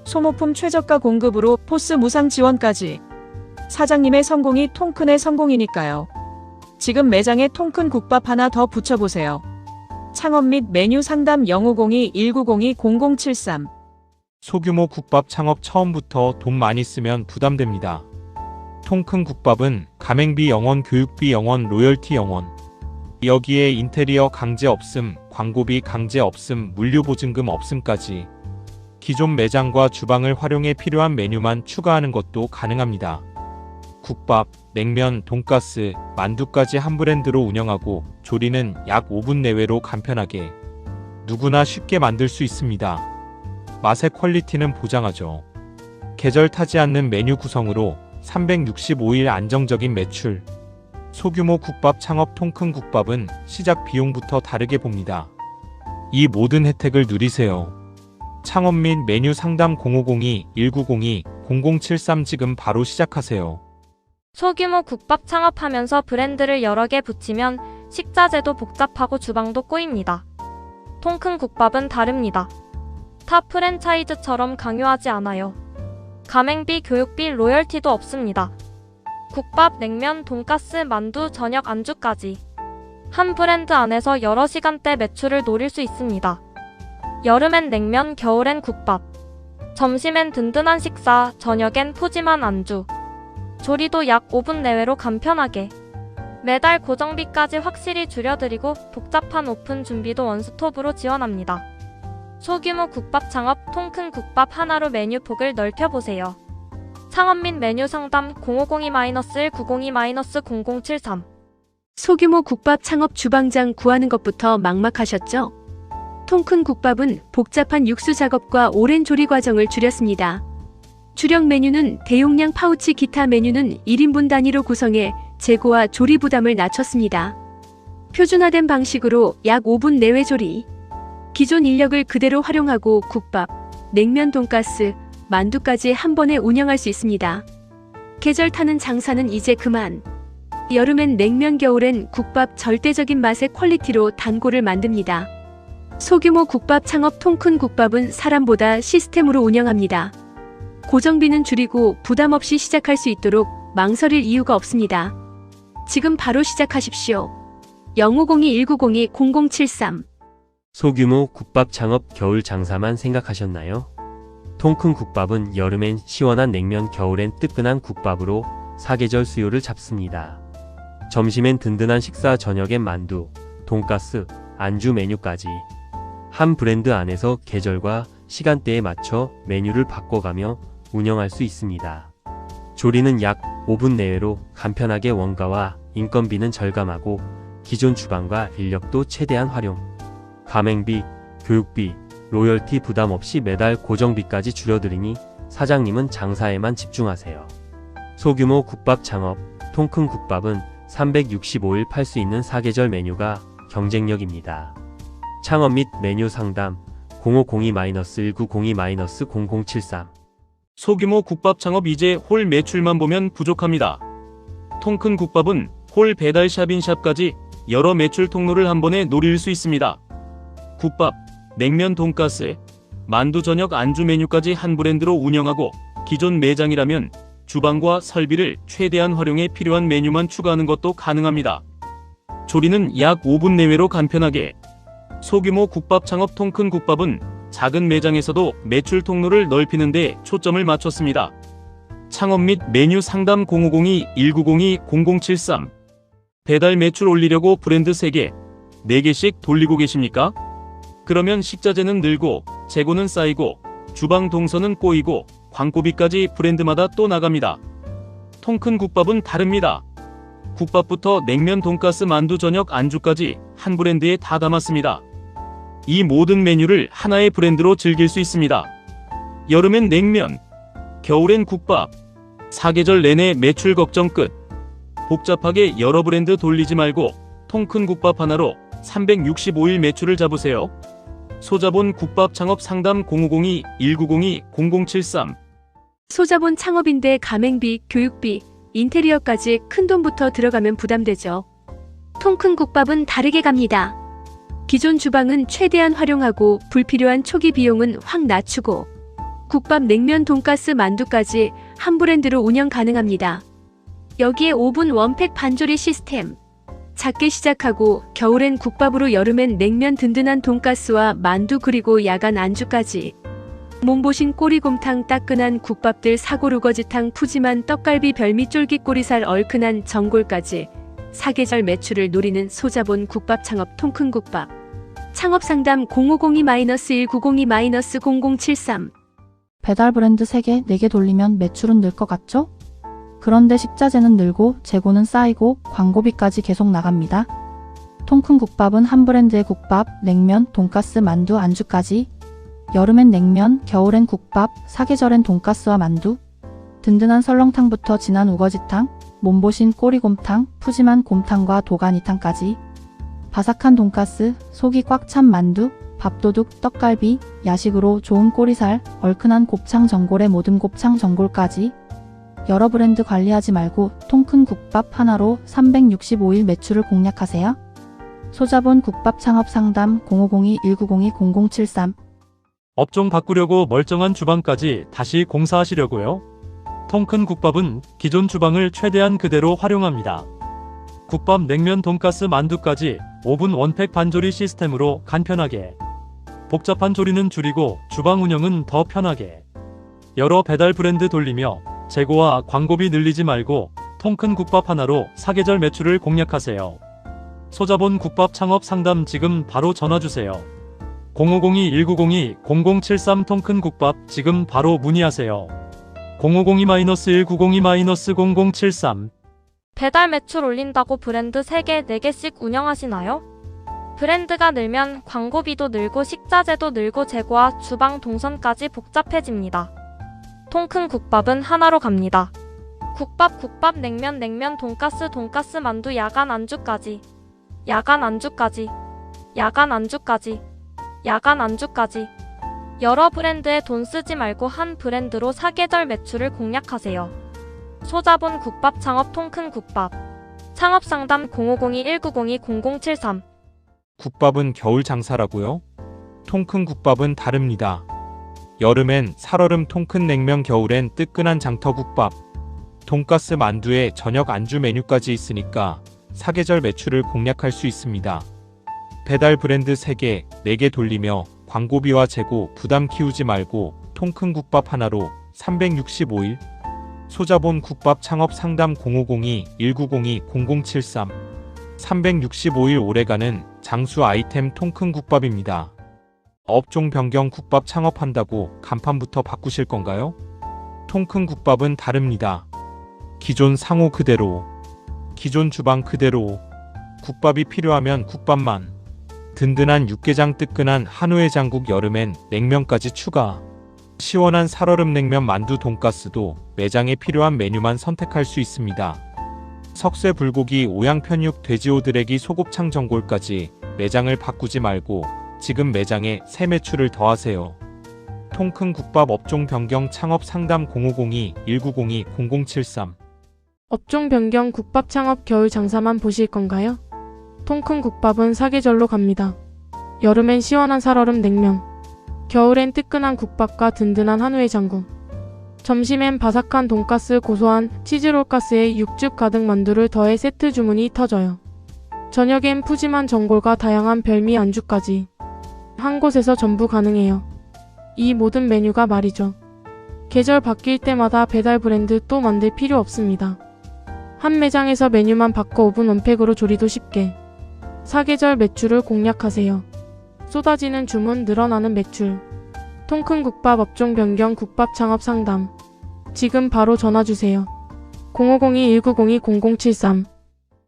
소모품 최저가 공급으로 포스 무상 지원까지. 사장님의 성공이 통큰의 성공이니까요. 지금 매장에 통큰 국밥 하나 더 붙여보세요. 창업 및 메뉴 상담 0502-1902-0073. 소규모 국밥 창업 처음부터 돈 많이 쓰면 부담됩니다. 통큰 국밥은 가맹비 0원, 교육비 0원, 로열티 0원. 여기에 인테리어 강제 없음, 광고비 강제 없음, 물류보증금 없음까지. 기존 매장과 주방을 활용해 필요한 메뉴만 추가하는 것도 가능합니다. 국밥, 냉면, 돈가스, 만두까지 한 브랜드로 운영하고 조리는 약 5분 내외로 간편하게 누구나 쉽게 만들 수 있습니다. 맛의 퀄리티는 보장하죠. 계절 타지 않는 메뉴 구성으로 365일 안정적인 매출. 소규모 국밥 창업 통큰 국밥은 시작 비용부터 다르게 봅니다. 이 모든 혜택을 누리세요. 창업 및 메뉴 상담 0502-1902-0073 지금 바로 시작하세요. 소규모 국밥 창업하면서 브랜드를 여러 개 붙이면 식자재도 복잡하고 주방도 꼬입니다. 통큰 국밥은 다릅니다. 타 프랜차이즈처럼 강요하지 않아요. 가맹비, 교육비, 로열티도 없습니다. 국밥, 냉면, 돈가스, 만두, 저녁 안주까지 한 브랜드 안에서 여러 시간대 매출을 노릴 수 있습니다. 여름엔 냉면, 겨울엔 국밥, 점심엔 든든한 식사, 저녁엔 푸짐한 안주. 조리도 약 5분 내외로 간편하게. 매달 고정비까지 확실히 줄여드리고 복잡한 오픈 준비도 원스톱으로 지원합니다. 소규모 국밥 창업, 통큰 국밥 하나로 메뉴 폭을 넓혀보세요. 창업 및 메뉴 상담 0502-1902-0073. 소규모 국밥 창업 주방장 구하는 것부터 막막하셨죠? 통큰 국밥은 복잡한 육수 작업과 오랜 조리 과정을 줄였습니다. 주력 메뉴는 대용량 파우치, 기타 메뉴는 1인분 단위로 구성해 재고와 조리 부담을 낮췄습니다. 표준화된 방식으로 약 5분 내외 조리. 기존 인력을 그대로 활용하고 국밥, 냉면, 돈가스, 만두까지 한 번에 운영할 수 있습니다. 계절 타는 장사는 이제 그만. 여름엔 냉면, 겨울엔 국밥, 절대적인 맛의 퀄리티로 단골을 만듭니다. 소규모 국밥 창업 통큰 국밥은 사람보다 시스템으로 운영합니다. 고정비는 줄이고 부담 없이 시작할 수 있도록 망설일 이유가 없습니다. 지금 바로 시작하십시오. 0502-190-0073. 소규모 국밥 창업 겨울 장사만 생각하셨나요? 통큰 국밥은 여름엔 시원한 냉면, 겨울엔 뜨끈한 국밥으로 사계절 수요를 잡습니다. 점심엔 든든한 식사, 저녁엔 만두, 돈가스, 안주 메뉴까지 한 브랜드 안에서 계절과 시간대에 맞춰 메뉴를 바꿔가며 운영할 수 있습니다. 조리는 약 5분 내외로 간편하게, 원가와 인건비는 절감하고 기존 주방과 인력도 최대한 활용. 가맹비, 교육비, 로열티 부담 없이 매달 고정비까지 줄여드리니 사장님은 장사에만 집중하세요. 소규모 국밥 창업, 통큰 국밥은 365일 팔 수 있는 사계절 메뉴가 경쟁력입니다. 창업 및 메뉴 상담 0502-1902-0073. 소규모 국밥 창업 이제 홀 매출만 보면 부족합니다. 통큰 국밥은 홀 배달샵인샵까지 여러 매출 통로를 한 번에 노릴 수 있습니다. 국밥, 냉면, 돈가스, 만두, 저녁 안주 메뉴까지 한 브랜드로 운영하고 기존 매장이라면 주방과 설비를 최대한 활용해 필요한 메뉴만 추가하는 것도 가능합니다. 조리는 약 5분 내외로 간편하게. 소규모 국밥 창업 통큰 국밥은 작은 매장에서도 매출 통로를 넓히는 데 초점을 맞췄습니다. 창업 및 메뉴 상담 0502-190-0073. 배달 매출 올리려고 브랜드 3개, 4개씩 돌리고 계십니까? 그러면 식자재는 늘고 재고는 쌓이고 주방 동선은 꼬이고 광고비까지 브랜드마다 또 나갑니다. 통큰 국밥은 다릅니다. 국밥부터 냉면, 돈가스, 만두, 저녁 안주까지 한 브랜드에 다 담았습니다. 이 모든 메뉴를 하나의 브랜드로 즐길 수 있습니다. 여름엔 냉면, 겨울엔 국밥, 사계절 내내 매출 걱정 끝. 복잡하게 여러 브랜드 돌리지 말고 통큰 국밥 하나로 365일 매출을 잡으세요. 소자본 국밥 창업 상담 0502-190-0073. 소자본 창업인데 가맹비, 교육비, 인테리어까지 큰돈부터 들어가면 부담되죠. 통큰 국밥은 다르게 갑니다. 기존 주방은 최대한 활용하고 불필요한 초기 비용은 확 낮추고 국밥, 냉면, 돈가스, 만두까지 한 브랜드로 운영 가능합니다. 여기에 5분 원팩 반조리 시스템. 작게 시작하고 겨울엔 국밥으로, 여름엔 냉면, 든든한 돈가스와 만두, 그리고 야간 안주까지. 몸보신 꼬리곰탕, 따끈한 국밥들, 사골우거지탕, 푸짐한 떡갈비, 별미, 쫄깃꼬리살, 얼큰한 전골까지 사계절 매출을 노리는 소자본 국밥 창업 통큰 국밥. 창업상담 0502-190-0073. 배달 브랜드 3개, 4개 돌리면 매출은 늘 것 같죠? 그런데 식자재는 늘고 재고는 쌓이고 광고비까지 계속 나갑니다. 통큰 국밥은 한 브랜드의 국밥, 냉면, 돈가스, 만두, 안주까지. 여름엔 냉면, 겨울엔 국밥, 사계절엔 돈가스와 만두. 든든한 설렁탕부터 진한 우거지탕, 몸보신 꼬리곰탕, 푸짐한 곰탕과 도가니탕까지. 바삭한 돈가스, 속이 꽉 찬 만두, 밥도둑, 떡갈비, 야식으로 좋은 꼬리살, 얼큰한 곱창 전골에 모든 곱창 전골까지. 여러 브랜드 관리하지 말고 통큰 국밥 하나로 365일 매출을 공략하세요. 소자본 국밥 창업 상담 0502-1902-0073. 업종 바꾸려고 멀쩡한 주방까지 다시 공사하시려고요? 통큰 국밥은 기존 주방을 최대한 그대로 활용합니다. 국밥, 냉면, 돈가스, 만두까지 오븐 원팩 반조리 시스템으로 간편하게, 복잡한 조리는 줄이고 주방 운영은 더 편하게, 여러 배달 브랜드 돌리며 재고와 광고비 늘리지 말고 통큰 국밥 하나로 사계절 매출을 공략하세요. 소자본 국밥 창업 상담 지금 바로 전화주세요. 0502-1902-0073 통큰 국밥 지금 바로 문의하세요. 0502-1902-0073. 배달 매출 올린다고 브랜드 3개, 4개씩 운영하시나요? 브랜드가 늘면 광고비도 늘고 식자재도 늘고 재고와 주방 동선까지 복잡해집니다. 통큰 국밥은 하나로 갑니다. 국밥, 냉면, 돈가스, 만두, 야간 안주까지, 여러 브랜드에 돈 쓰지 말고 한 브랜드로 사계절 매출을 공략하세요. 소자본 국밥 창업 통큰 국밥. 창업 상담 0502-1902-0073. 국밥은 겨울 장사라고요? 통큰 국밥은 다릅니다. 여름엔 살얼음 통큰 냉면, 겨울엔 뜨끈한 장터국밥, 돈가스, 만두에 저녁 안주 메뉴까지 있으니까 사계절 매출을 공략할 수 있습니다. 배달 브랜드 3개, 4개 돌리며 광고비와 재고 부담 키우지 말고 통큰 국밥 하나로 365일. 소자본 국밥 창업 상담 0502-1902-0073. 365일 오래가는 장수 아이템 통큰 국밥입니다. 업종 변경 국밥 창업한다고 간판부터 바꾸실 건가요? 통큰 국밥은 다릅니다. 기존 상호 그대로, 기존 주방 그대로, 국밥이 필요하면 국밥만, 든든한 육개장 뜨끈한 한우해장국, 여름엔 냉면까지 추가, 시원한 살얼음 냉면, 만두, 돈가스도 매장에 필요한 메뉴만 선택할 수 있습니다. 석쇠 불고기, 오양 편육, 돼지오드레기, 소곱창, 전골까지 매장을 바꾸지 말고 지금 매장에 새 매출을 더하세요. 통큰 국밥 업종 변경 창업 상담 0502-1902-0073. 업종 변경 국밥 창업 겨울 장사만 보실 건가요? 통큰 국밥은 사계절로 갑니다. 여름엔 시원한 살얼음 냉면, 겨울엔 뜨끈한 국밥과 든든한 한우해장국, 점심엔 바삭한 돈가스, 고소한 치즈롤가스에 육즙 가득 만두를 더해 세트 주문이 터져요. 저녁엔 푸짐한 전골과 다양한 별미 안주까지 한 곳에서 전부 가능해요. 이 모든 메뉴가 말이죠. 계절 바뀔 때마다 배달 브랜드 또 만들 필요 없습니다. 한 매장에서 메뉴만 바꿔 오븐 원팩으로 조리도 쉽게 사계절 매출을 공략하세요. 쏟아지는 주문, 늘어나는 매출. 통큰 국밥 업종 변경 국밥 창업 상담. 지금 바로 전화주세요. 0502-1902-0073.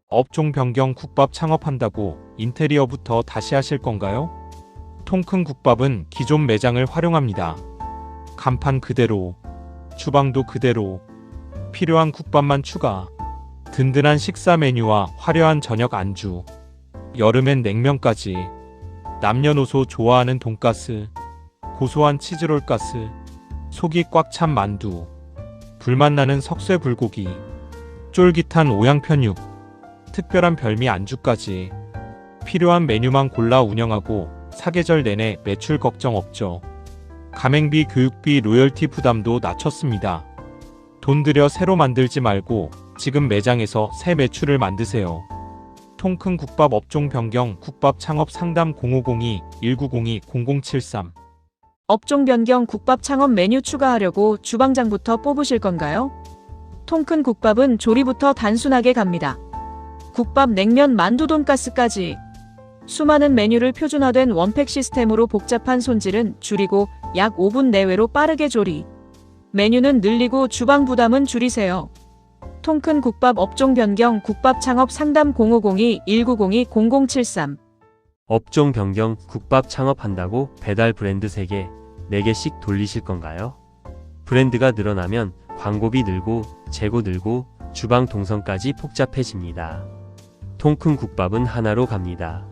업종 변경 국밥 창업한다고 인테리어부터 다시 하실 건가요? 통큰 국밥은 기존 매장을 활용합니다. 간판 그대로, 주방도 그대로, 필요한 국밥만 추가, 든든한 식사 메뉴와 화려한 저녁 안주, 여름엔 냉면까지, 남녀노소 좋아하는 돈가스, 고소한 치즈롤가스, 속이 꽉 찬 만두, 불맛나는 석쇠 불고기, 쫄깃한 오양 편육, 특별한 별미 안주까지 필요한 메뉴만 골라 운영하고 사계절 내내 매출 걱정 없죠. 가맹비, 교육비, 로열티 부담도 낮췄습니다. 돈 들여 새로 만들지 말고 지금 매장에서 새 매출을 만드세요. 통큰 국밥 업종 변경 국밥 창업 상담 0502-1902-0073. 업종 변경 국밥 창업 메뉴 추가하려고 주방장부터 뽑으실 건가요? 통큰 국밥은 조리부터 단순하게 갑니다. 국밥, 냉면, 만두, 돈가스까지 수많은 메뉴를 표준화된 원팩 시스템으로 복잡한 손질은 줄이고 약 5분 내외로 빠르게 조리. 메뉴는 늘리고 주방 부담은 줄이세요. 통큰 국밥 업종 변경 국밥 창업 상담 0502-1902-0073. 업종 변경 국밥 창업한다고 배달 브랜드 3개, 4개씩 돌리실 건가요? 브랜드가 늘어나면 광고비 늘고 재고 늘고 주방 동선까지 복잡해집니다. 통큰 국밥은 하나로 갑니다.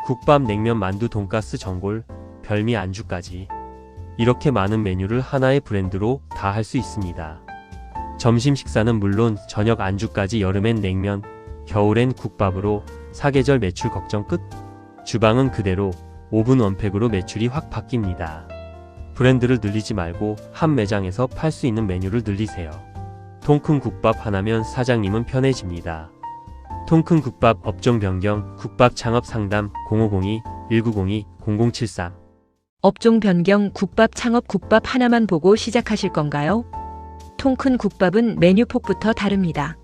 국밥, 냉면, 만두, 돈가스, 전골, 별미 안주까지 이렇게 많은 메뉴를 하나의 브랜드로 다 할 수 있습니다. 점심 식사는 물론 저녁 안주까지, 여름엔 냉면, 겨울엔 국밥으로 사계절 매출 걱정 끝. 주방은 그대로 오븐 원팩으로 매출이 확 바뀝니다. 브랜드를 늘리지 말고 한 매장에서 팔 수 있는 메뉴를 늘리세요. 통큰 국밥 하나면 사장님은 편해집니다. 통큰 국밥 업종 변경 국밥 창업 상담 0502-1902-0073. 업종 변경 국밥 창업 국밥 하나만 보고 시작하실 건가요? 통큰 국밥은 메뉴폭부터 다릅니다.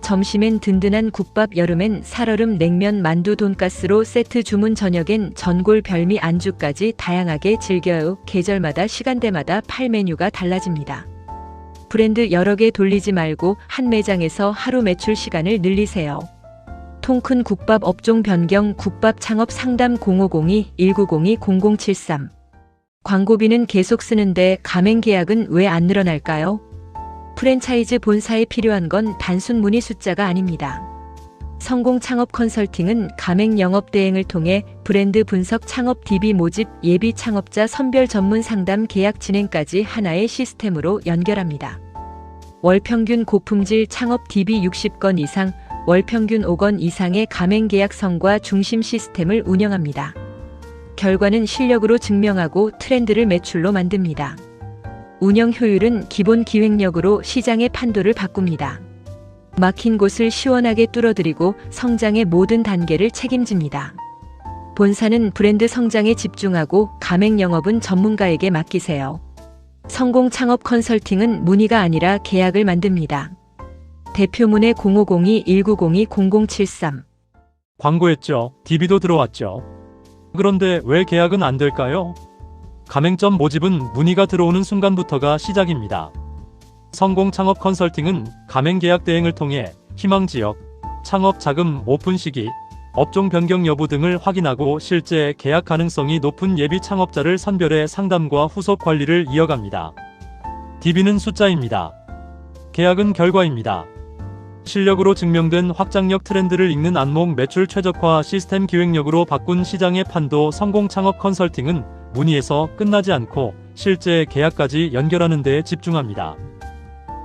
점심엔 든든한 국밥, 여름엔 살얼음, 냉면, 만두, 돈가스로 세트 주문, 저녁엔 전골, 별미, 안주까지 다양하게 즐겨요. 계절마다 시간대마다 팔 메뉴가 달라집니다. 브랜드 여러 개 돌리지 말고 한 매장에서 하루 매출 시간을 늘리세요. 통큰 국밥 업종 변경 국밥 창업 상담 0502-1902-0073. 광고비는 계속 쓰는데 가맹 계약은 왜 안 늘어날까요? 프랜차이즈 본사에 필요한 건 단순 문의 숫자가 아닙니다. 성공 창업 컨설팅은 가맹 영업 대행을 통해 브랜드 분석, 창업 DB 모집, 예비 창업자 선별, 전문 상담, 계약 진행까지 하나의 시스템으로 연결합니다. 월 평균 고품질 창업 DB 60건 이상, 월 평균 5건 이상의 가맹 계약성과 중심 시스템을 운영합니다. 결과는 실력으로 증명하고 트렌드를 매출로 만듭니다. 운영 효율은 기본 기획력으로 시장의 판도를 바꿉니다. 막힌 곳을 시원하게 뚫어드리고 성장의 모든 단계를 책임집니다. 본사는 브랜드 성장에 집중하고 가맹 영업은 전문가에게 맡기세요. 성공 창업 컨설팅은 문의가 아니라 계약을 만듭니다. 대표문의 0502-1902-0073. 광고했죠. DB도 들어왔죠. 그런데 왜 계약은 안 될까요? 가맹점 모집은 문의가 들어오는 순간부터가 시작입니다. 성공 창업 컨설팅은 가맹 계약 대행을 통해 희망 지역, 창업 자금 오픈 시기, 업종 변경 여부 등을 확인하고 실제 계약 가능성이 높은 예비 창업자를 선별해 상담과 후속 관리를 이어갑니다. DB는 숫자입니다. 계약은 결과입니다. 실력으로 증명된 확장력, 트렌드를 읽는 안목, 매출 최적화, 시스템 기획력으로 바꾼 시장의 판도. 성공 창업 컨설팅은 문의에서 끝나지 않고 실제 계약까지 연결하는 데에 집중합니다.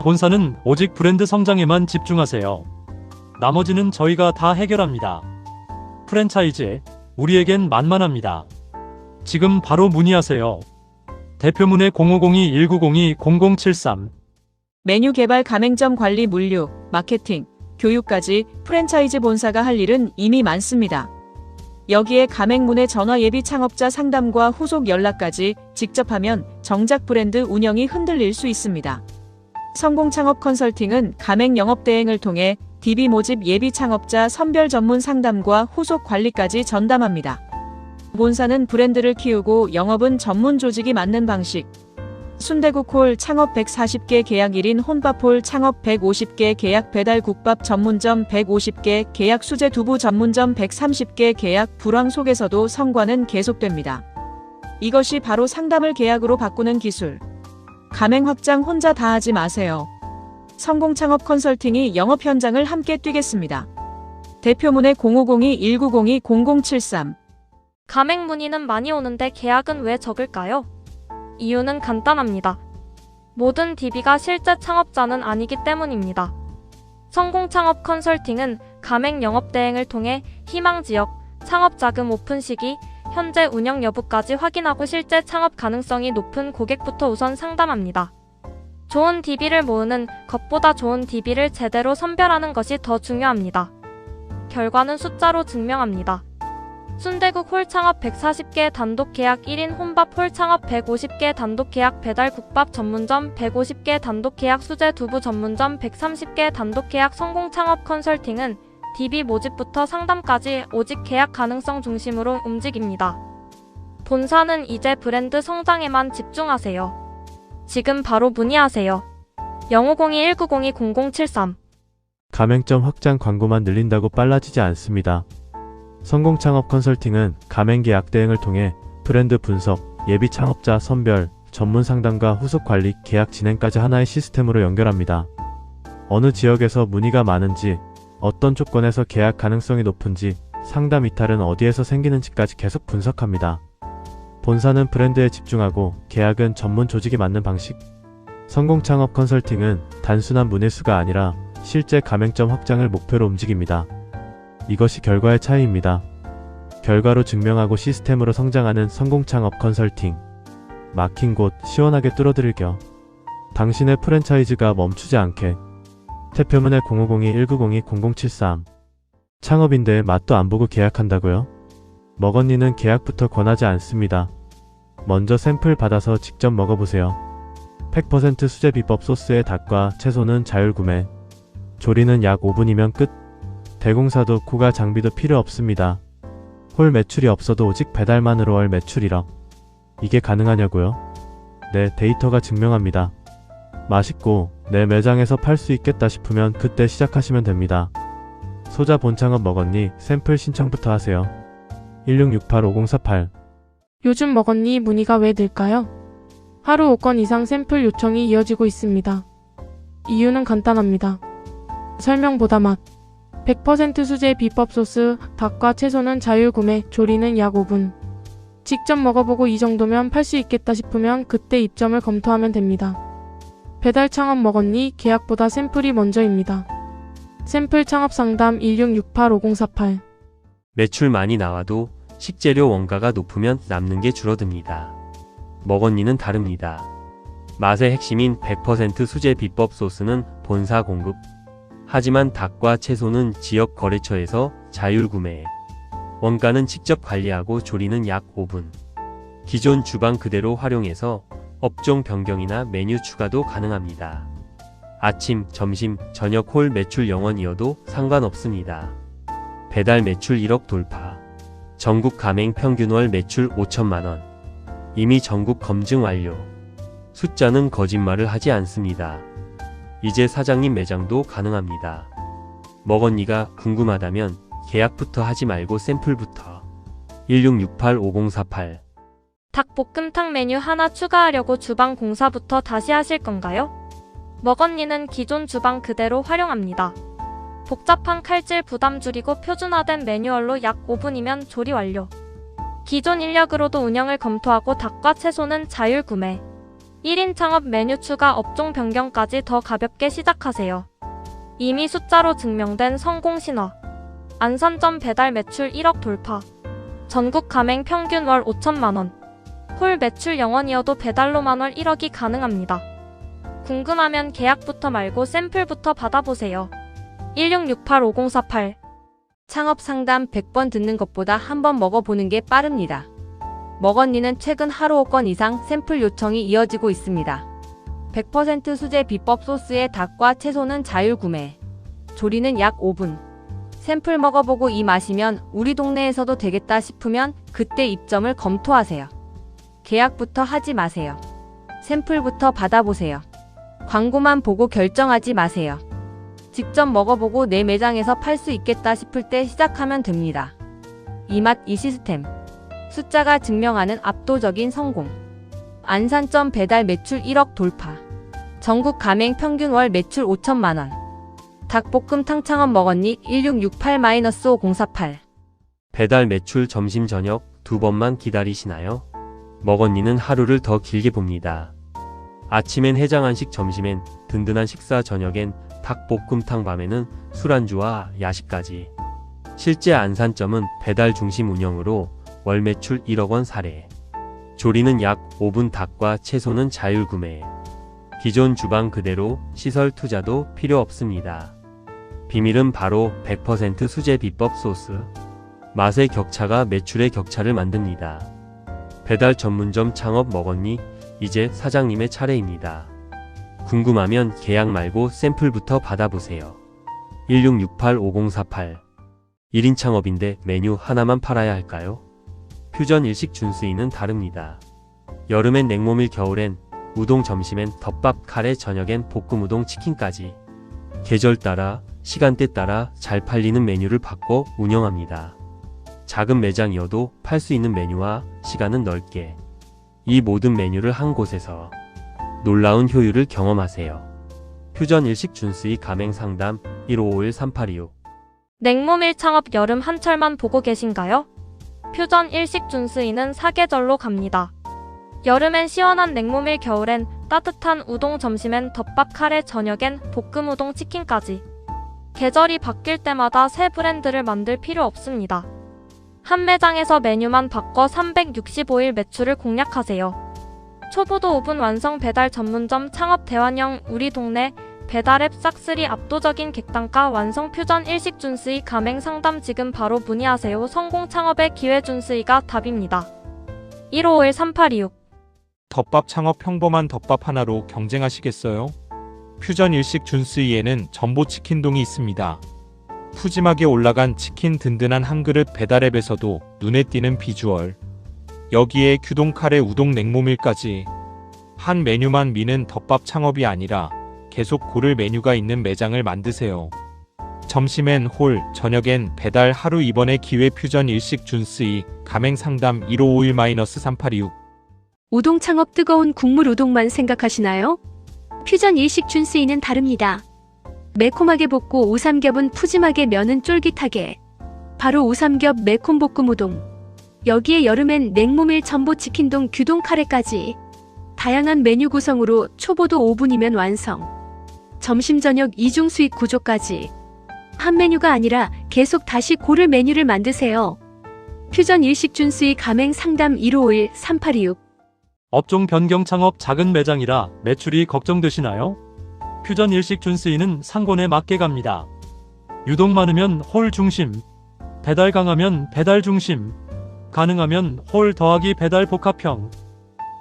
본사는 오직 브랜드 성장에만 집중하세요. 나머지는 저희가 다 해결합니다. 프랜차이즈, 우리에겐 만만합니다. 지금 바로 문의하세요. 대표문의 0502-1902-0073. 메뉴 개발, 가맹점 관리, 물류, 마케팅, 교육까지 프랜차이즈 본사가 할 일은 이미 많습니다. 여기에 가맹문의 전화 예비 창업자 상담과 후속 연락까지 직접 하면 정작 브랜드 운영이 흔들릴 수 있습니다. 성공 창업 컨설팅은 가맹 영업 대행을 통해 DB 모집, 예비 창업자 선별, 전문 상담과 후속 관리까지 전담합니다. 본사는 브랜드를 키우고 영업은 전문 조직이 맞는 방식. 순대국 홀 창업 140개, 계약 1인 혼밥 홀 창업 150개, 계약 배달 국밥 전문점 150개, 계약 수제 두부 전문점 130개, 계약 불황 속에서도 성과는 계속됩니다. 이것이 바로 상담을 계약으로 바꾸는 기술. 가맹 확장 혼자 다 하지 마세요. 성공 창업 컨설팅이 영업 현장을 함께 뛰겠습니다. 대표문의 0502-1902-0073. 가맹 문의는 많이 오는데 계약은 왜 적을까요? 이유는 간단합니다. 모든 DB가 실제 창업자는 아니기 때문입니다. 성공 창업 컨설팅은 가맹 영업 대행을 통해 희망 지역, 창업 자금 오픈 시기, 현재 운영 여부까지 확인하고 실제 창업 가능성이 높은 고객부터 우선 상담합니다. 좋은 DB를 모으는 것보다 좋은 DB를 제대로 선별하는 것이 더 중요합니다. 결과는 숫자로 증명합니다. 순대국 홀 창업 140개, 단독 계약 1인 혼밥 홀 창업 150개, 단독 계약 배달 국밥 전문점 150개, 단독 계약 수제 두부 전문점 130개, 단독 계약. 성공 창업 컨설팅은 DB 모집부터 상담까지 오직 계약 가능성 중심으로 움직입니다. 본사는 이제 브랜드 성장에만 집중하세요. 지금 바로 문의하세요. 0502-1902-0073. 가맹점 확장 광고만 늘린다고 빨라지지 않습니다. 성공 창업 컨설팅은 가맹 계약 대행을 통해 브랜드 분석, 예비 창업자 선별, 전문 상담과 후속 관리, 계약 진행까지 하나의 시스템으로 연결합니다. 어느 지역에서 문의가 많은지, 어떤 조건에서 계약 가능성이 높은지, 상담 이탈은 어디에서 생기는지까지 계속 분석합니다. 본사는 브랜드에 집중하고 계약은 전문 조직이 맞는 방식. 성공 창업 컨설팅은 단순한 문의 수가 아니라 실제 가맹점 확장을 목표로 움직입니다. 이것이 결과의 차이입니다. 결과로 증명하고 시스템으로 성장하는 성공창업 컨설팅. 막힌 곳 시원하게 뚫어드릴게요. 당신의 프랜차이즈가 멈추지 않게. 대표문에 0502-1902-0073. 창업인데 맛도 안 보고 계약한다고요? 먹언니는 계약부터 권하지 않습니다. 먼저 샘플 받아서 직접 먹어보세요. 100% 수제 비법 소스의 닭과 채소는 자율구매. 조리는 약 5분이면 끝. 대공사도 고가 장비도 필요 없습니다. 홀 매출이 없어도 오직 배달만으로 월 매출 1억. 이게 가능하냐고요? 네, 데이터가 증명합니다. 맛있고 내 매장에서 팔 수 있겠다 싶으면 그때 시작하시면 됩니다. 소자 본창업 먹언니 샘플 신청부터 하세요. 1668-5048. 요즘 먹언니 문의가 왜 늘까요? 하루 5건 이상 샘플 요청이 이어지고 있습니다. 이유는 간단합니다. 설명보다 맛. 100% 수제 비법 소스, 닭과 채소는 자율구매, 조리는 약 5분. 직접 먹어보고 이 정도면 팔 수 있겠다 싶으면 그때 입점을 검토하면 됩니다. 배달 창업 먹언니 계약보다 샘플이 먼저입니다. 샘플 창업 상담 1668-5048. 매출 많이 나와도 식재료 원가가 높으면 남는 게 줄어듭니다. 먹언니는 다릅니다. 맛의 핵심인 100% 수제 비법 소스는 본사 공급. 하지만 닭과 채소는 지역 거래처에서 자율구매. 원가는 직접 관리하고 조리는 약 5분. 기존 주방 그대로 활용해서 업종 변경이나 메뉴 추가도 가능합니다. 아침, 점심, 저녁 홀 매출 영원이어도 상관없습니다. 배달 매출 1억 돌파. 전국 가맹 평균 월 매출 5천만원. 이미 전국 검증 완료. 숫자는 거짓말을 하지 않습니다. 이제 사장님 매장도 가능합니다. 먹언니가 궁금하다면 계약부터 하지 말고 샘플부터. 1668-5048. 닭볶음탕 메뉴 하나 추가하려고 주방 공사부터 다시 하실 건가요? 먹언니는 기존 주방 그대로 활용합니다. 복잡한 칼질 부담 줄이고 표준화된 매뉴얼로 약 5분이면 조리 완료. 기존 인력으로도 운영을 검토하고 닭과 채소는 자율 구매. 1인 창업 메뉴 추가 업종 변경까지 더 가볍게 시작하세요. 이미 숫자로 증명된 성공 신화. 안산점 배달 매출 1억 돌파. 전국 가맹 평균 월 5천만원. 홀 매출 영원이어도 배달로만 월 1억이 가능합니다. 궁금하면 계약부터 말고 샘플부터 받아보세요. 1668-5048. 창업 상담 100번 듣는 것보다 한 번 먹어보는 게 빠릅니다. 먹언니는 최근 하루 5건 이상 샘플 요청이 이어지고 있습니다. 100% 수제 비법 소스의 닭과 채소는 자율구매. 조리는 약 5분. 샘플 먹어보고 이 맛이면 우리 동네에서도 되겠다 싶으면 그때 입점을 검토하세요. 계약부터 하지 마세요. 샘플부터 받아보세요. 광고만 보고 결정하지 마세요. 직접 먹어보고 내 매장에서 팔 수 있겠다 싶을 때 시작하면 됩니다. 이 맛 이 시스템. 숫자가 증명하는 압도적인 성공. 안산점 배달 매출 1억 돌파. 전국 가맹 평균 월 매출 5천만원. 닭볶음탕 창업 먹언니 1668-5048. 배달 매출 점심 저녁 두 번만 기다리시나요? 먹언니는 하루를 더 길게 봅니다. 아침엔 해장 한식, 점심엔 든든한 식사, 저녁엔 닭볶음탕, 밤에는 술안주와 야식까지. 실제 안산점은 배달 중심 운영으로 월 매출 1억 원 사례. 조리는 약 5분, 닭과 채소는 자율구매. 기존 주방 그대로, 시설 투자도 필요 없습니다. 비밀은 바로 100% 수제 비법 소스. 맛의 격차가 매출의 격차를 만듭니다. 배달 전문점 창업 먹언니, 이제 사장님의 차례입니다. 궁금하면 계약 말고 샘플부터 받아보세요. 1668-5048. 1인 창업인데 메뉴 하나만 팔아야 할까요? 퓨전 일식 준수이는 다릅니다. 여름엔 냉모밀, 겨울엔 우동, 점심엔 덮밥, 카레, 저녁엔 볶음 우동, 치킨까지. 계절 따라, 시간대 따라 잘 팔리는 메뉴를 바꿔 운영합니다. 작은 매장이어도 팔 수 있는 메뉴와 시간은 넓게. 이 모든 메뉴를 한 곳에서 놀라운 효율을 경험하세요. 퓨전 일식 준수이 가맹 상담 1551-3826. 냉모밀 창업 여름 한철만 보고 계신가요? 퓨전 일식 준수이는 사계절로 갑니다. 여름엔 시원한 냉모밀, 겨울엔 따뜻한 우동, 점심엔 덮밥, 카레, 저녁엔 볶음 우동, 치킨까지. 계절이 바뀔 때마다 새 브랜드를 만들 필요 없습니다. 한 매장에서 메뉴만 바꿔 365일 매출을 공략하세요. 초보도 5분 완성 배달 전문점 창업 대환영 우리 동네 배달앱 싹쓸이 압도적인 객단가 완성 퓨전 일식 준수이 가맹 상담 지금 바로 문의하세요. 성공 창업의 기회 준수이가 답입니다. 1551-3826 덮밥 창업 평범한 덮밥 하나로 경쟁하시겠어요? 퓨전 일식 준수이에는 전보치킨동이 있습니다. 푸짐하게 올라간 치킨 든든한 한 그릇 배달앱에서도 눈에 띄는 비주얼. 여기에 규동 카레 우동 냉모밀까지. 한 메뉴만 미는 덮밥 창업이 아니라 계속 고를 메뉴가 있는 매장을 만드세요. 점심엔 홀, 저녁엔 배달 하루 이번에 기회 퓨전 일식 준수이 가맹 상담 1551-3826 우동 창업 뜨거운 국물 우동만 생각하시나요? 퓨전 일식 준수이는 다릅니다. 매콤하게 볶고 우삼겹은 푸짐하게 면은 쫄깃하게. 바로 우삼겹 매콤 볶음 우동. 여기에 여름엔 냉모밀 전보치킨동 규동 카레까지. 다양한 메뉴 구성으로 초보도 5분이면 완성. 점심 저녁 이중 수익 구조까지. 한 메뉴가 아니라 계속 다시 고를 메뉴를 만드세요. 퓨전 일식 준수이 가맹 상담 1551-3826 업종 변경 창업 작은 매장이라 매출이 걱정되시나요? 퓨전 일식 준수이는 상권에 맞게 갑니다. 유동 많으면 홀 중심, 배달 강하면 배달 중심, 가능하면 홀 더하기 배달 복합형.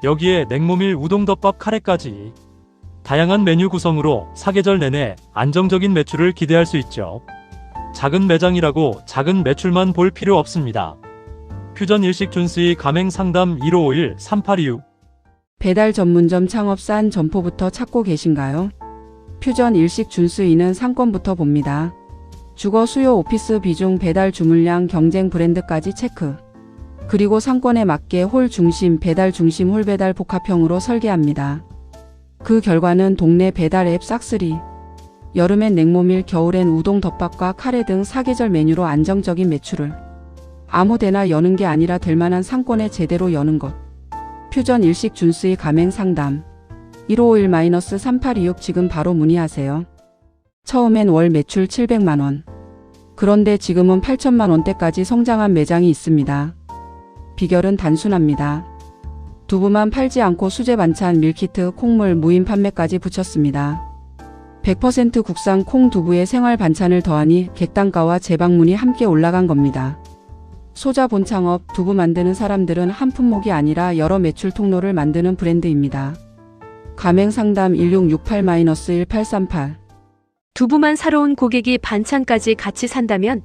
여기에 냉모밀 우동덮밥 카레까지. 다양한 메뉴 구성으로 사계절 내내 안정적인 매출을 기대할 수 있죠. 작은 매장이라고 작은 매출만 볼 필요 없습니다. 퓨전 일식 준수이 가맹 상담 1551-3826 배달 전문점 창업 싼 점포부터 찾고 계신가요? 퓨전 일식 준수이는 상권부터 봅니다. 주거 수요 오피스 비중 배달 주문량 경쟁 브랜드까지 체크. 그리고 상권에 맞게 홀 중심 배달 중심 홀 배달 복합형으로 설계합니다. 그 결과는 동네 배달 앱 싹쓸이. 여름엔 냉모밀, 겨울엔 우동 덮밥과 카레 등 사계절 메뉴로 안정적인 매출을. 아무데나 여는 게 아니라 될 만한 상권에 제대로 여는 것. 퓨전 일식 준수이 가맹 상담 1551-3826 지금 바로 문의하세요. 처음엔 월 매출 700만원. 그런데 지금은 8천만원대까지 성장한 매장이 있습니다. 비결은 단순합니다. 두부만 팔지 않고 수제 반찬, 밀키트, 콩물, 무인 판매까지 붙였습니다. 100% 국산 콩 두부에 생활 반찬을 더하니 객단가와 재방문이 함께 올라간 겁니다. 소자 본 창업, 두부 만드는 사람들은 한 품목이 아니라 여러 매출 통로를 만드는 브랜드입니다. 가맹 상담 1668-1838 두부만 사러 온 고객이 반찬까지 같이 산다면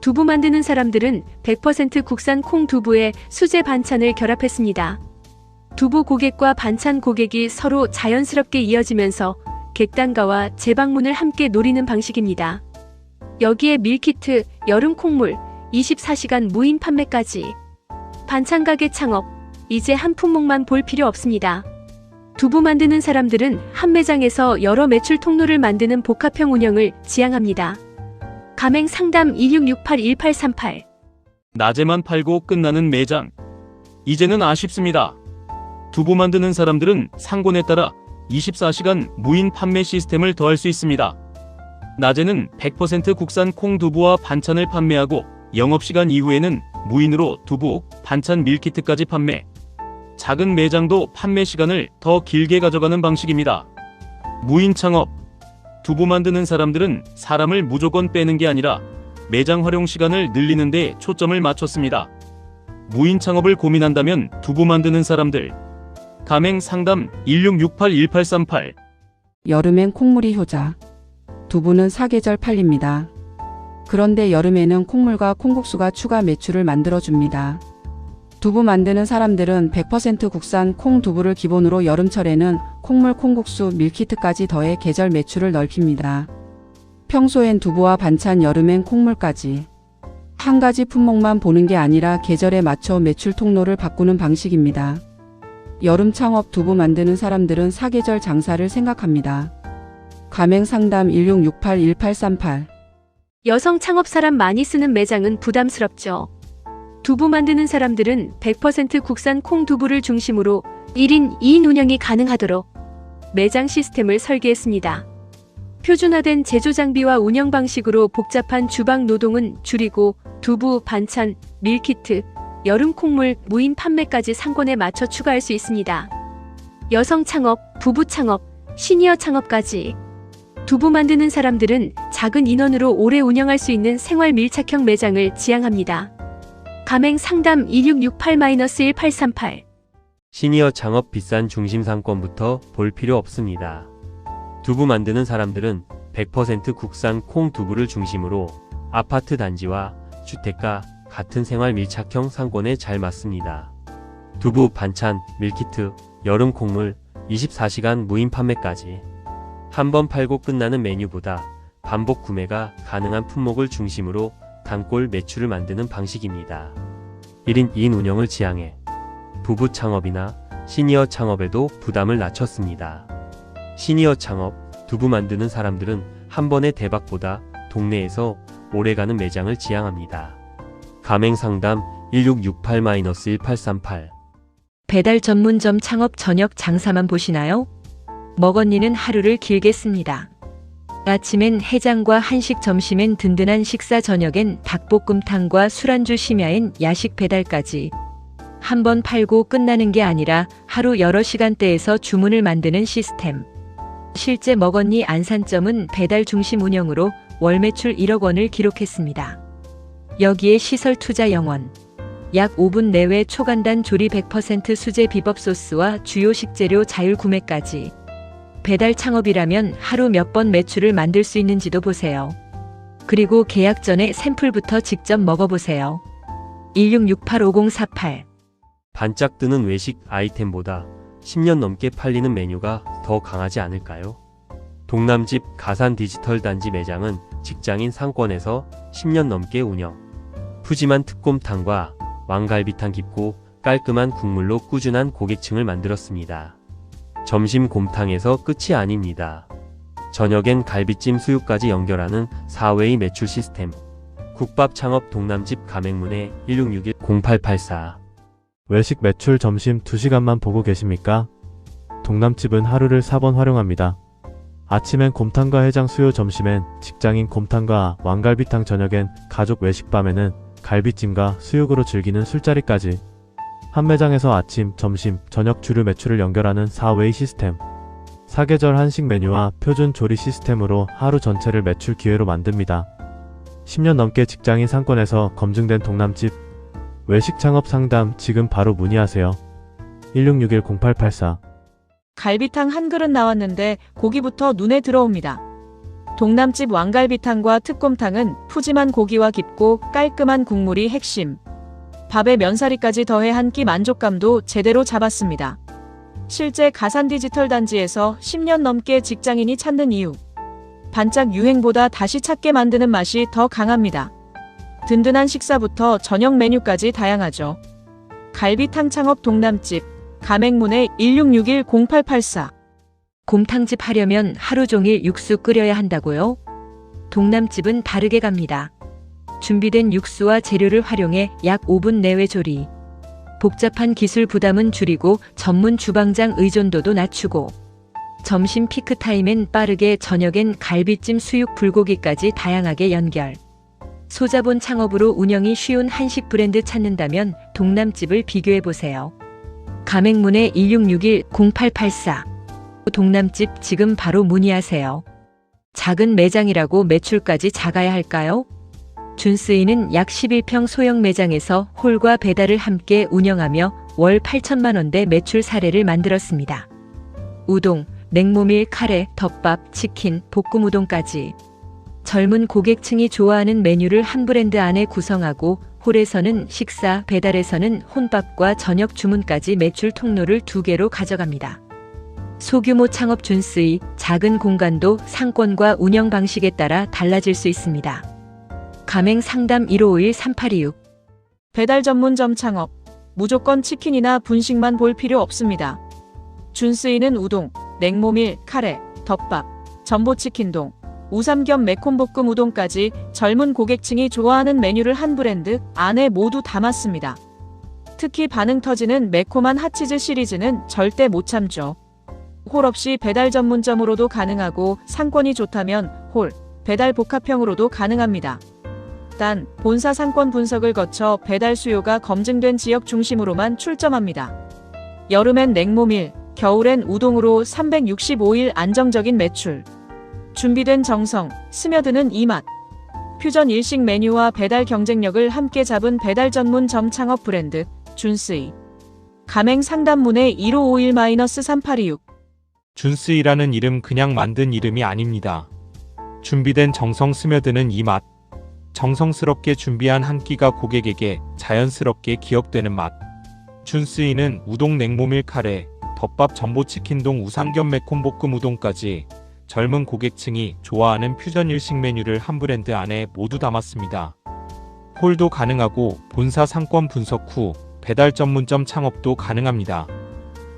두부 만드는 사람들은 100% 국산 콩 두부에 수제 반찬을 결합했습니다. 두부 고객과 반찬 고객이 서로 자연스럽게 이어지면서 객단가와 재방문을 함께 노리는 방식입니다. 여기에 밀키트, 여름 콩물, 24시간 무인 판매까지. 반찬 가게 창업, 이제 한 품목만 볼 필요 없습니다. 두부 만드는 사람들은 한 매장에서 여러 매출 통로를 만드는 복합형 운영을 지향합니다. 가맹 상담 2668-1838 낮에만 팔고 끝나는 매장. 이제는 아쉽습니다. 두부 만드는 사람들은 상권에 따라 24시간 무인 판매 시스템을 더할 수 있습니다. 낮에는 100% 국산 콩 두부와 반찬을 판매하고 영업시간 이후에는 무인으로 두부, 반찬 밀키트까지 판매. 작은 매장도 판매 시간을 더 길게 가져가는 방식입니다. 무인 창업. 두부 만드는 사람들은 사람을 무조건 빼는 게 아니라 매장 활용 시간을 늘리는 데 초점을 맞췄습니다. 무인 창업을 고민한다면 두부 만드는 사람들. 가맹 상담 1668-1838 여름엔 콩물이 효자. 두부는 사계절 팔립니다. 그런데 여름에는 콩물과 콩국수가 추가 매출을 만들어줍니다. 두부 만드는 사람들은 100% 국산 콩 두부를 기본으로 여름철에는 콩물, 콩국수, 밀키트까지 더해 계절 매출을 넓힙니다. 평소엔 두부와 반찬, 여름엔 콩물까지. 한 가지 품목만 보는 게 아니라 계절에 맞춰 매출 통로를 바꾸는 방식입니다. 여름 창업 두부 만드는 사람들은 사계절 장사를 생각합니다. 가맹 상담 1668-1838 여성 창업 사람 많이 쓰는 매장은 부담스럽죠. 두부 만드는 사람들은 100% 국산 콩 두부를 중심으로 1인 2인 운영이 가능하도록 매장 시스템을 설계했습니다. 표준화된 제조 장비와 운영 방식으로 복잡한 주방 노동은 줄이고 두부, 반찬, 밀키트, 여름 콩물, 무인 판매까지 상권에 맞춰 추가할 수 있습니다. 여성 창업, 부부 창업, 시니어 창업까지. 두부 만드는 사람들은 작은 인원으로 오래 운영할 수 있는 생활 밀착형 매장을 지향합니다. 가맹 상담 2668-1838. 시니어 창업 비싼 중심 상권부터 볼 필요 없습니다. 두부 만드는 사람들은 100% 국산 콩 두부를 중심으로 아파트 단지와 주택가 같은 생활 밀착형 상권에 잘 맞습니다. 두부, 반찬, 밀키트, 여름 콩물, 24시간 무인 판매까지. 한 번 팔고 끝나는 메뉴보다 반복 구매가 가능한 품목을 중심으로 단골 매출을 만드는 방식입니다. 1인 2인 운영을 지향해 부부 창업이나 시니어 창업에도 부담을 낮췄습니다. 시니어 창업, 두부 만드는 사람들은 한 번의 대박보다 동네에서 오래가는 매장을 지향합니다. 가맹 상담 1668-1838. 배달 전문점 창업 저녁 장사만 보시나요? 먹언니는 하루를 길게 씁니다. 아침엔 해장과 한식, 점심엔 든든한 식사, 저녁엔 닭볶음탕과 술안주, 심야엔 야식 배달까지. 한 번 팔고 끝나는 게 아니라 하루 여러 시간대에서 주문을 만드는 시스템. 실제 먹언니 안산점은 배달 중심 운영으로 월 매출 1억 원을 기록했습니다. 여기에 시설 투자 영원. 약 5분 내외 초간단 조리 100% 수제 비법 소스와 주요 식재료 자율 구매까지. 배달 창업이라면 하루 몇 번 매출을 만들 수 있는지도 보세요. 그리고 계약 전에 샘플부터 직접 먹어보세요. 1668-5048. 반짝 뜨는 외식 아이템보다 10년 넘게 팔리는 메뉴가 더 강하지 않을까요? 동남집 가산 디지털 단지 매장은 직장인 상권에서 10년 넘게 운영. 푸짐한 특곰탕과 왕갈비탕, 깊고 깔끔한 국물로 꾸준한 고객층을 만들었습니다. 점심 곰탕에서 끝이 아닙니다. 저녁엔 갈비찜, 수육까지 연결하는 4웨이 매출 시스템. 국밥 창업 동남집 가맹문의 1661-0884. 외식 매출 점심 2시간만 보고 계십니까? 동남집은 하루를 4번 활용합니다. 아침엔 곰탕과 해장, 수요, 점심엔 직장인 곰탕과 왕갈비탕, 저녁엔 가족 외식, 밤에는 갈비찜과 수육으로 즐기는 술자리까지. 한 매장에서 아침, 점심, 저녁 주류 매출을 연결하는 4웨이 시스템. 사계절 한식 메뉴와 표준 조리 시스템으로 하루 전체를 매출 기회로 만듭니다. 10년 넘게 직장인 상권에서 검증된 동남집. 외식 창업 상담 지금 바로 문의하세요. 1661-0884. 갈비탕 한 그릇 나왔는데 고기부터 눈에 들어옵니다. 동남집 왕갈비탕과 특곰탕은 푸짐한 고기와 깊고 깔끔한 국물이 핵심. 밥에 면사리까지 더해 한 끼 만족감도 제대로 잡았습니다. 실제 가산 디지털 단지에서 10년 넘게 직장인이 찾는 이유. 반짝 유행보다 다시 찾게 만드는 맛이 더 강합니다. 든든한 식사부터 저녁 메뉴까지 다양하죠. 갈비탕 창업 동남집. 가맹문의 1661-0884. 곰탕집 하려면 하루 종일 육수 끓여야 한다고요? 동남집은 다르게 갑니다. 준비된 육수와 재료를 활용해 약 5분 내외 조리. 복잡한 기술 부담은 줄이고 전문 주방장 의존도도 낮추고. 점심 피크타임엔 빠르게, 저녁엔 갈비찜, 수육, 불고기까지 다양하게 연결. 소자본 창업으로 운영이 쉬운 한식 브랜드 찾는다면 동남집을 비교해보세요. 가맹문의 1661-0884. 동남집 지금 바로 문의하세요. 작은 매장이라고 매출까지 작아야 할까요? 준스이는 약 11평 소형 매장에서 홀과 배달을 함께 운영하며 월 8천만 원대 매출 사례를 만들었습니다. 우동, 냉모밀, 카레, 덮밥, 치킨, 볶음 우동까지. 젊은 고객층이 좋아하는 메뉴를 한 브랜드 안에 구성하고 홀에서는 식사, 배달에서는 혼밥과 저녁 주문까지 매출 통로를 2개로 가져갑니다. 소규모 창업 준스이, 작은 공간도 상권과 운영 방식에 따라 달라질 수 있습니다. 가맹 상담 1551-3826. 배달 전문점 창업. 무조건 치킨이나 분식만 볼 필요 없습니다. 준스이는 우동, 냉모밀, 카레, 덮밥, 전보치킨동, 우삼겹, 매콤볶음 우동까지 젊은 고객층이 좋아하는 메뉴를 한 브랜드 안에 모두 담았습니다. 특히 반응 터지는 매콤한 핫치즈 시리즈는 절대 못 참죠. 홀 없이 배달 전문점으로도 가능하고 상권이 좋다면 홀, 배달 복합형으로도 가능합니다. 단, 본사 상권 분석을 거쳐 배달 수요가 검증된 지역 중심으로만 출점합니다. 여름엔 냉모밀, 겨울엔 우동으로 365일 안정적인 매출. 준비된 정성, 스며드는 이맛. 퓨전 일식 메뉴와 배달 경쟁력을 함께 잡은 배달 전문점 창업 브랜드, 준스이. 가맹 상담문의 1551-3826. 준스이라는 이름 그냥 만든 이름이 아닙니다. 준비된 정성 스며드는 이 맛. 정성스럽게 준비한 한 끼가 고객에게 자연스럽게 기억되는 맛. 준스이는 우동 냉모밀 카레, 덮밥 전보치킨동 우삼겹 매콤볶음 우동까지 젊은 고객층이 좋아하는 퓨전 일식 메뉴를 한 브랜드 안에 모두 담았습니다. 홀도 가능하고 본사 상권 분석 후 배달 전문점 창업도 가능합니다.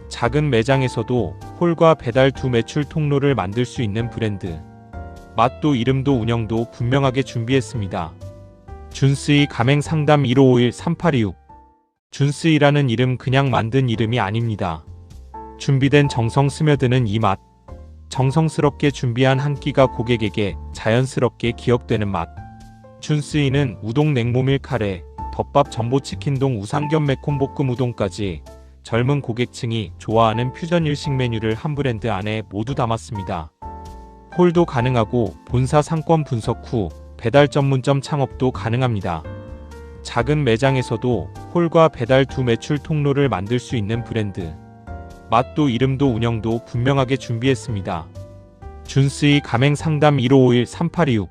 작은 매장에서도 홀과 배달 두 매출 통로를 만들 수 있는 브랜드. 맛도 이름도 운영도 분명하게 준비했습니다. 준스이 가맹 상담 1551-3826. 준스이라는 이름 그냥 만든 이름이 아닙니다. 준비된 정성 스며드는 이 맛. 정성스럽게 준비한 한 끼가 고객에게 자연스럽게 기억되는 맛. 준스이는 우동 냉모밀 카레, 덮밥 전보치킨동 우삼겹 매콤볶음 우동까지 젊은 고객층이 좋아하는 퓨전 일식 메뉴를 한 브랜드 안에 모두 담았습니다. 홀도 가능하고 본사 상권 분석 후 배달 전문점 창업도 가능합니다. 작은 매장에서도 홀과 배달 두 매출 통로를 만들 수 있는 브랜드. 맛도 이름도 운영도 분명하게 준비했습니다. 준스이 가맹 상담 1551-3826.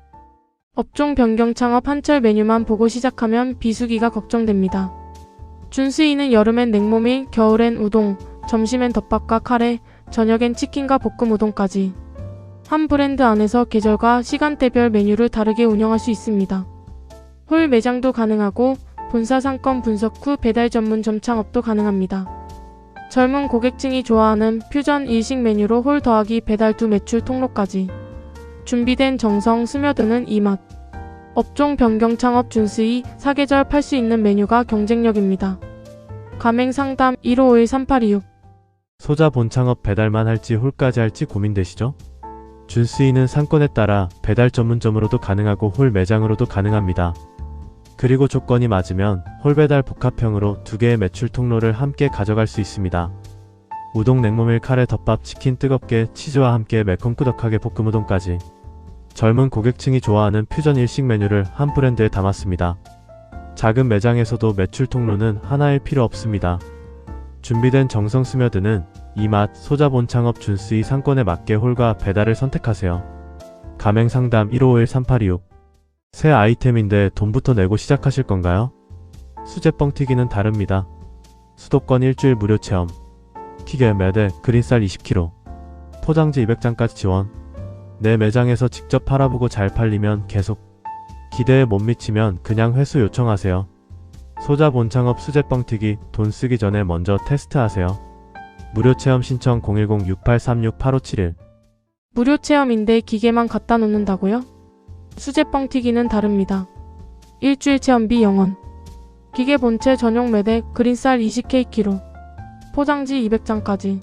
업종 변경 창업 한철 메뉴만 보고 시작하면 비수기가 걱정됩니다. 준스이는 여름엔 냉모밀, 겨울엔 우동, 점심엔 덮밥과 카레, 저녁엔 치킨과 볶음 우동까지 한 브랜드 안에서 계절과 시간대별 메뉴를 다르게 운영할 수 있습니다. 홀 매장도 가능하고 본사 상권 분석 후 배달 전문점 창업도 가능합니다. 젊은 고객층이 좋아하는 퓨전 일식 메뉴로 홀 더하기 배달 두 매출 통로까지 준비된 정성 스며드는 이 맛. 업종 변경 창업 준스이 사계절 팔 수 있는 메뉴가 경쟁력입니다. 가맹 상담 1551-3826. 소자 본창업 배달만 할지 홀까지 할지 고민되시죠? 준스이는 상권에 따라 배달 전문점으로도 가능하고 홀 매장으로도 가능합니다. 그리고 조건이 맞으면 홀 배달 복합형으로 두 개의 매출 통로를 함께 가져갈 수 있습니다. 우동 냉모밀 카레 덮밥 치킨 뜨겁게 치즈와 함께 매콤꾸덕하게 볶음 우동까지 젊은 고객층이 좋아하는 퓨전 일식 메뉴를 한 브랜드에 담았습니다. 작은 매장에서도 매출 통로는 하나일 필요 없습니다. 준비된 정성 스며드는 이 맛 소자 본창업 준스이 상권에 맞게 홀과 배달을 선택하세요. 가맹 상담 1551-3826. 새 아이템인데 돈부터 내고 시작하실 건가요? 수제 뻥튀기는 다릅니다. 수도권 일주일 무료 체험. 튀겨 매대 그린쌀 20kg. 포장지 200장까지 지원. 내 매장에서 직접 팔아보고 잘 팔리면 계속. 기대에 못 미치면 그냥 회수 요청하세요. 소자 본창업 수제 뻥튀기 돈 쓰기 전에 먼저 테스트하세요. 무료 체험 신청 010-6836-8571. 무료 체험인데 기계만 갖다 놓는다고요? 수제 뻥튀기는 다릅니다. 일주일 체험비 0원. 기계 본체 전용 매대 그린쌀 20kg. 포장지 200장까지.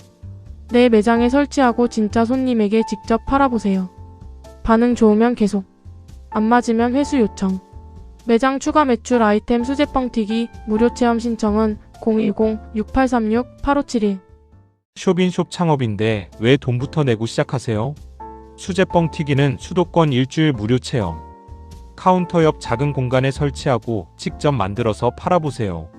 내 매장에 설치하고 진짜 손님에게 직접 팔아보세요. 반응 좋으면 계속. 안 맞으면 회수 요청. 매장 추가 매출 아이템 수제 뻥튀기 무료 체험 신청은 010-6836-8571. 쇼빈숍 창업인데 왜 돈부터 내고 시작하세요? 수제 뻥튀기는 수도권 일주일 무료 체험. 카운터 옆 작은 공간에 설치하고 직접 만들어서 팔아보세요.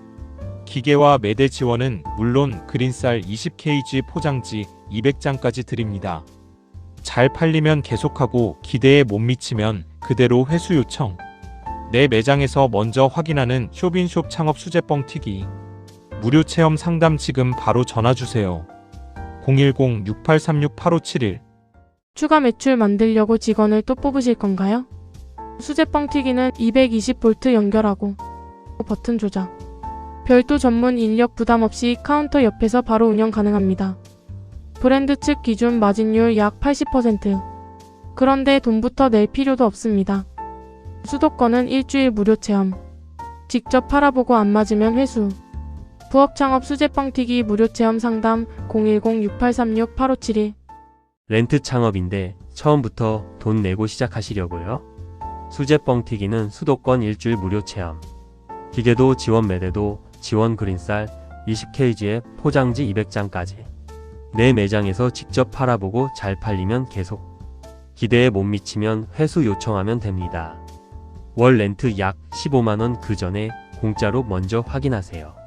기계와 매대 지원은 물론 그린쌀 20kg 포장지 200장까지 드립니다. 잘 팔리면 계속하고 기대에 못 미치면 그대로 회수 요청. 내 매장에서 먼저 확인하는 쇼빈숍 창업 수제 뻥튀기. 무료 체험 상담 지금 바로 전화주세요. 010-6836-8571. 추가 매출 만들려고 직원을 또 뽑으실 건가요? 수제 뻥튀기는 220V 연결하고 버튼 조작. 별도 전문 인력 부담 없이 카운터 옆에서 바로 운영 가능합니다. 브랜드 측 기준 마진율 약 80%. 그런데 돈부터 낼 필요도 없습니다. 수도권은 일주일 무료 체험. 직접 팔아보고 안 맞으면 회수. 부업 창업 수제뻥튀기 무료 체험 상담 010-6836-8571. 렌트 창업인데 처음부터 돈 내고 시작하시려고요? 수제뻥튀기는 수도권 일주일 무료 체험. 기계도 지원, 매대도 지원, 그린쌀 20kg에 포장지 200장까지. 내 매장에서 직접 팔아보고 잘 팔리면 계속. 기대에 못 미치면 회수 요청하면 됩니다. 월 렌트 약 15만원 그 전에 공짜로 먼저 확인하세요.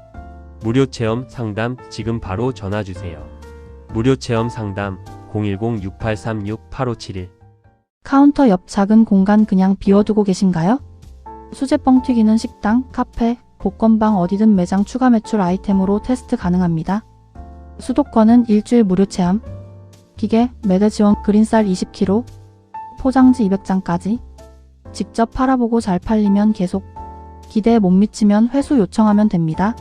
무료 체험 상담 지금 바로 전화주세요. 무료 체험 상담 010-6836-8571. 카운터 옆 작은 공간 그냥 비워두고 계신가요? 수제뻥 튀기는 식당, 카페, 복권방 어디든 매장 추가 매출 아이템으로 테스트 가능합니다. 수도권은 일주일 무료 체험, 기계, 매대 지원, 그린쌀 20kg, 포장지 200장까지. 직접 팔아보고 잘 팔리면 계속. 기대에 못 미치면 회수 요청하면 됩니다.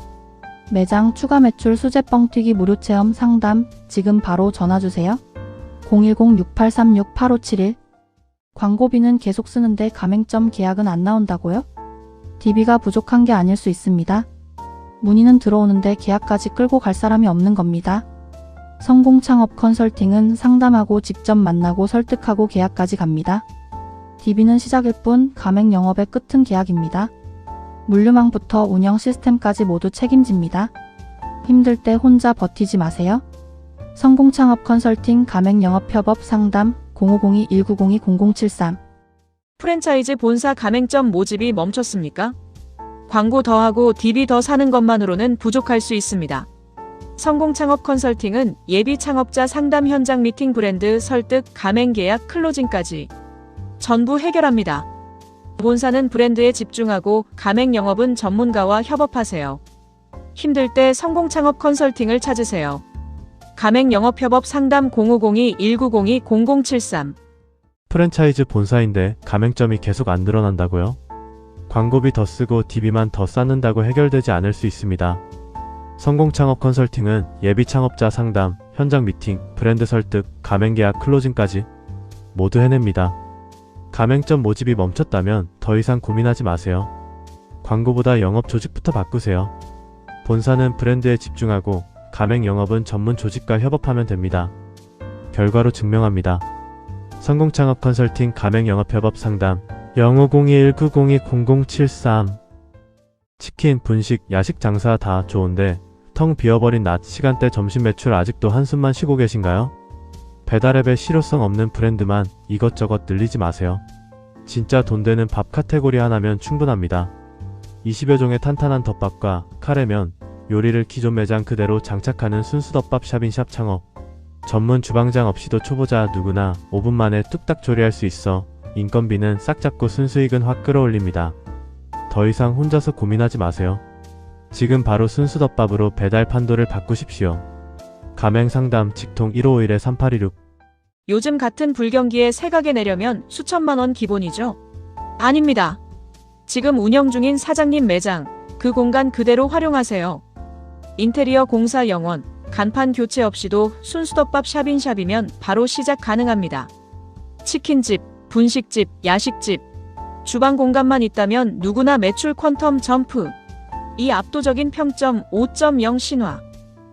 매장 추가 매출 수제뻥 튀기 무료 체험 상담 지금 바로 전화주세요. 010-6836-8571. 광고비는 계속 쓰는데 가맹점 계약은 안 나온다고요? DB가 부족한 게 아닐 수 있습니다. 문의는 들어오는데 계약까지 끌고 갈 사람이 없는 겁니다. 성공 창업 컨설팅은 상담하고 직접 만나고 설득하고 계약까지 갑니다. DB는 시작일 뿐 가맹 영업의 끝은 계약입니다. 물류망부터 운영 시스템까지 모두 책임집니다. 힘들 때 혼자 버티지 마세요. 성공 창업 컨설팅 가맹 영업 협업 상담 0502-1902-0073. 프랜차이즈 본사 가맹점 모집이 멈췄습니까? 광고 더 하고 DB 더 사는 것만으로는 부족할 수 있습니다. 성공 창업 컨설팅은 예비 창업자 상담 현장 미팅 브랜드 설득 가맹 계약 클로징까지 전부 해결합니다. 본사는 브랜드에 집중하고 가맹 영업은 전문가와 협업하세요. 힘들 때 성공 창업 컨설팅을 찾으세요. 가맹 영업 협업 상담 0502-1902-0073. 프랜차이즈 본사인데 가맹점이 계속 안 늘어난다고요? 광고비 더 쓰고 DB만 더 쌓는다고 해결되지 않을 수 있습니다. 성공 창업 컨설팅은 예비 창업자 상담, 현장 미팅, 브랜드 설득, 가맹 계약 클로징까지 모두 해냅니다. 가맹점 모집이 멈췄다면 더 이상 고민하지 마세요. 광고보다 영업 조직부터 바꾸세요. 본사는 브랜드에 집중하고 가맹 영업은 전문 조직과 협업하면 됩니다. 결과로 증명합니다. 성공 창업 컨설팅 가맹 영업 협업 상담 0502-1902-0073. 치킨, 분식, 야식 장사 다 좋은데 텅 비어버린 낮 시간대 점심 매출 아직도 한숨만 쉬고 계신가요? 배달앱에 실효성 없는 브랜드만 이것저것 늘리지 마세요. 진짜 돈 되는 밥 카테고리 하나면 충분합니다. 20여 종의 탄탄한 덮밥과 카레면, 요리를 기존 매장 그대로 장착하는 순수덮밥 샵인샵 창업. 전문 주방장 없이도 초보자 누구나 5분 만에 뚝딱 조리할 수 있어 인건비는 싹 잡고 순수익은 확 끌어올립니다. 더 이상 혼자서 고민하지 마세요. 지금 바로 순수덮밥으로 배달 판도를 바꾸십시오. 가맹 상담 직통 1551-3826. 요즘 같은 불경기에 새 가게 내려면 수천만 원 기본이죠? 아닙니다. 지금 운영 중인 사장님 매장, 그 공간 그대로 활용하세요. 인테리어 공사 영원, 간판 교체 없이도 순수덮밥 샵인샵이면 바로 시작 가능합니다. 치킨집, 분식집, 야식집, 주방 공간만 있다면 누구나 매출 퀀텀 점프. 이 압도적인 평점 5.0 신화.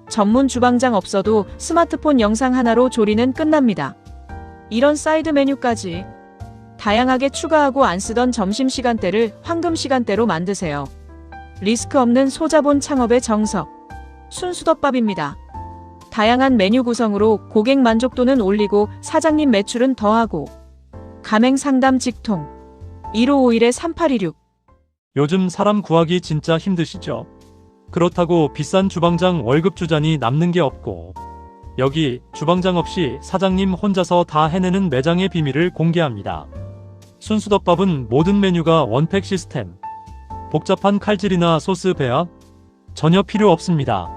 전문 주방장 없어도 스마트폰 영상 하나로 조리는 끝납니다. 이런 사이드 메뉴까지 다양하게 추가하고 안 쓰던 점심시간대를 황금시간대로 만드세요. 리스크 없는 소자본 창업의 정석. 순수덮밥입니다. 다양한 메뉴 구성으로 고객 만족도는 올리고 사장님 매출은 더하고. 가맹 상담 직통 1551-3826. 요즘 사람 구하기 진짜 힘드시죠? 그렇다고 비싼 주방장 월급 주자니 남는 게 없고, 여기 주방장 없이 사장님 혼자서 다 해내는 매장의 비밀을 공개합니다. 순수덮밥은 모든 메뉴가 원팩 시스템. 복잡한 칼질이나 소스 배합 전혀 필요 없습니다.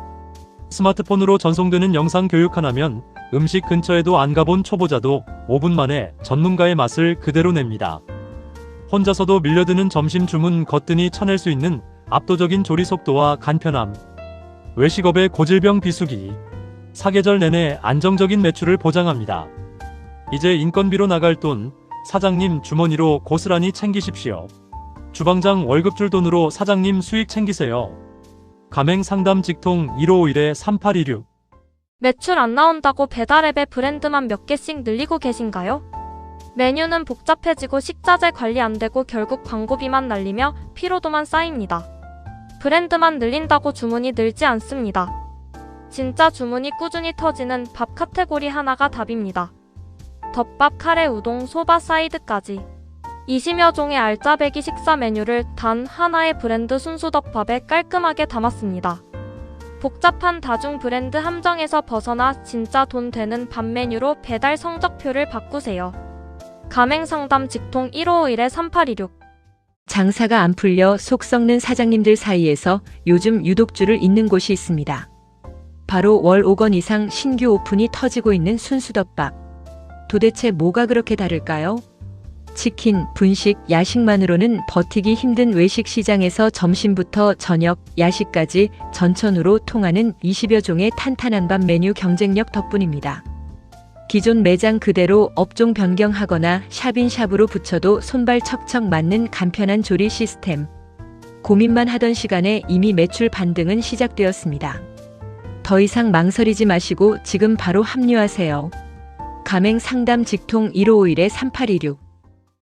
스마트폰으로 전송되는 영상 교육 하나면 음식 근처에도 안 가본 초보자도 5분 만에 전문가의 맛을 그대로 냅니다. 혼자서도 밀려드는 점심 주문 거뜬히 쳐낼 수 있는 압도적인 조리 속도와 간편함. 외식업의 고질병 비수기. 사계절 내내 안정적인 매출을 보장합니다. 이제 인건비로 나갈 돈 사장님 주머니로 고스란히 챙기십시오. 주방장 월급 줄 돈으로 사장님 수익 챙기세요. 가맹 상담 직통 1551-3826. 매출 안 나온다고 배달앱에 브랜드만 몇 개씩 늘리고 계신가요? 메뉴는 복잡해지고 식자재 관리 안 되고 결국 광고비만 날리며 피로도만 쌓입니다. 브랜드만 늘린다고 주문이 늘지 않습니다. 진짜 주문이 꾸준히 터지는 밥 카테고리 하나가 답입니다. 덮밥, 카레, 우동, 소바, 사이드까지 20여 종의 알짜배기 식사 메뉴를 단 하나의 브랜드 순수덮밥에 깔끔하게 담았습니다. 복잡한 다중 브랜드 함정에서 벗어나 진짜 돈 되는 밥 메뉴로 배달 성적표를 바꾸세요. 가맹상담 직통 1551-3826. 장사가 안 풀려 속 썩는 사장님들 사이에서 요즘 유독 줄을 잇는 곳이 있습니다. 바로 월 5억 원 이상 신규 오픈이 터지고 있는 순수덮밥. 도대체 뭐가 그렇게 다를까요? 치킨, 분식, 야식만으로는 버티기 힘든 외식 시장에서 점심부터 저녁, 야식까지 전천후로 통하는 20여 종의 탄탄한 밥 메뉴 경쟁력 덕분입니다. 기존 매장 그대로 업종 변경하거나 샵인샵으로 붙여도 손발 척척 맞는 간편한 조리 시스템. 고민만 하던 시간에 이미 매출 반등은 시작되었습니다. 더 이상 망설이지 마시고 지금 바로 합류하세요. 가맹 상담 직통 1551-3826.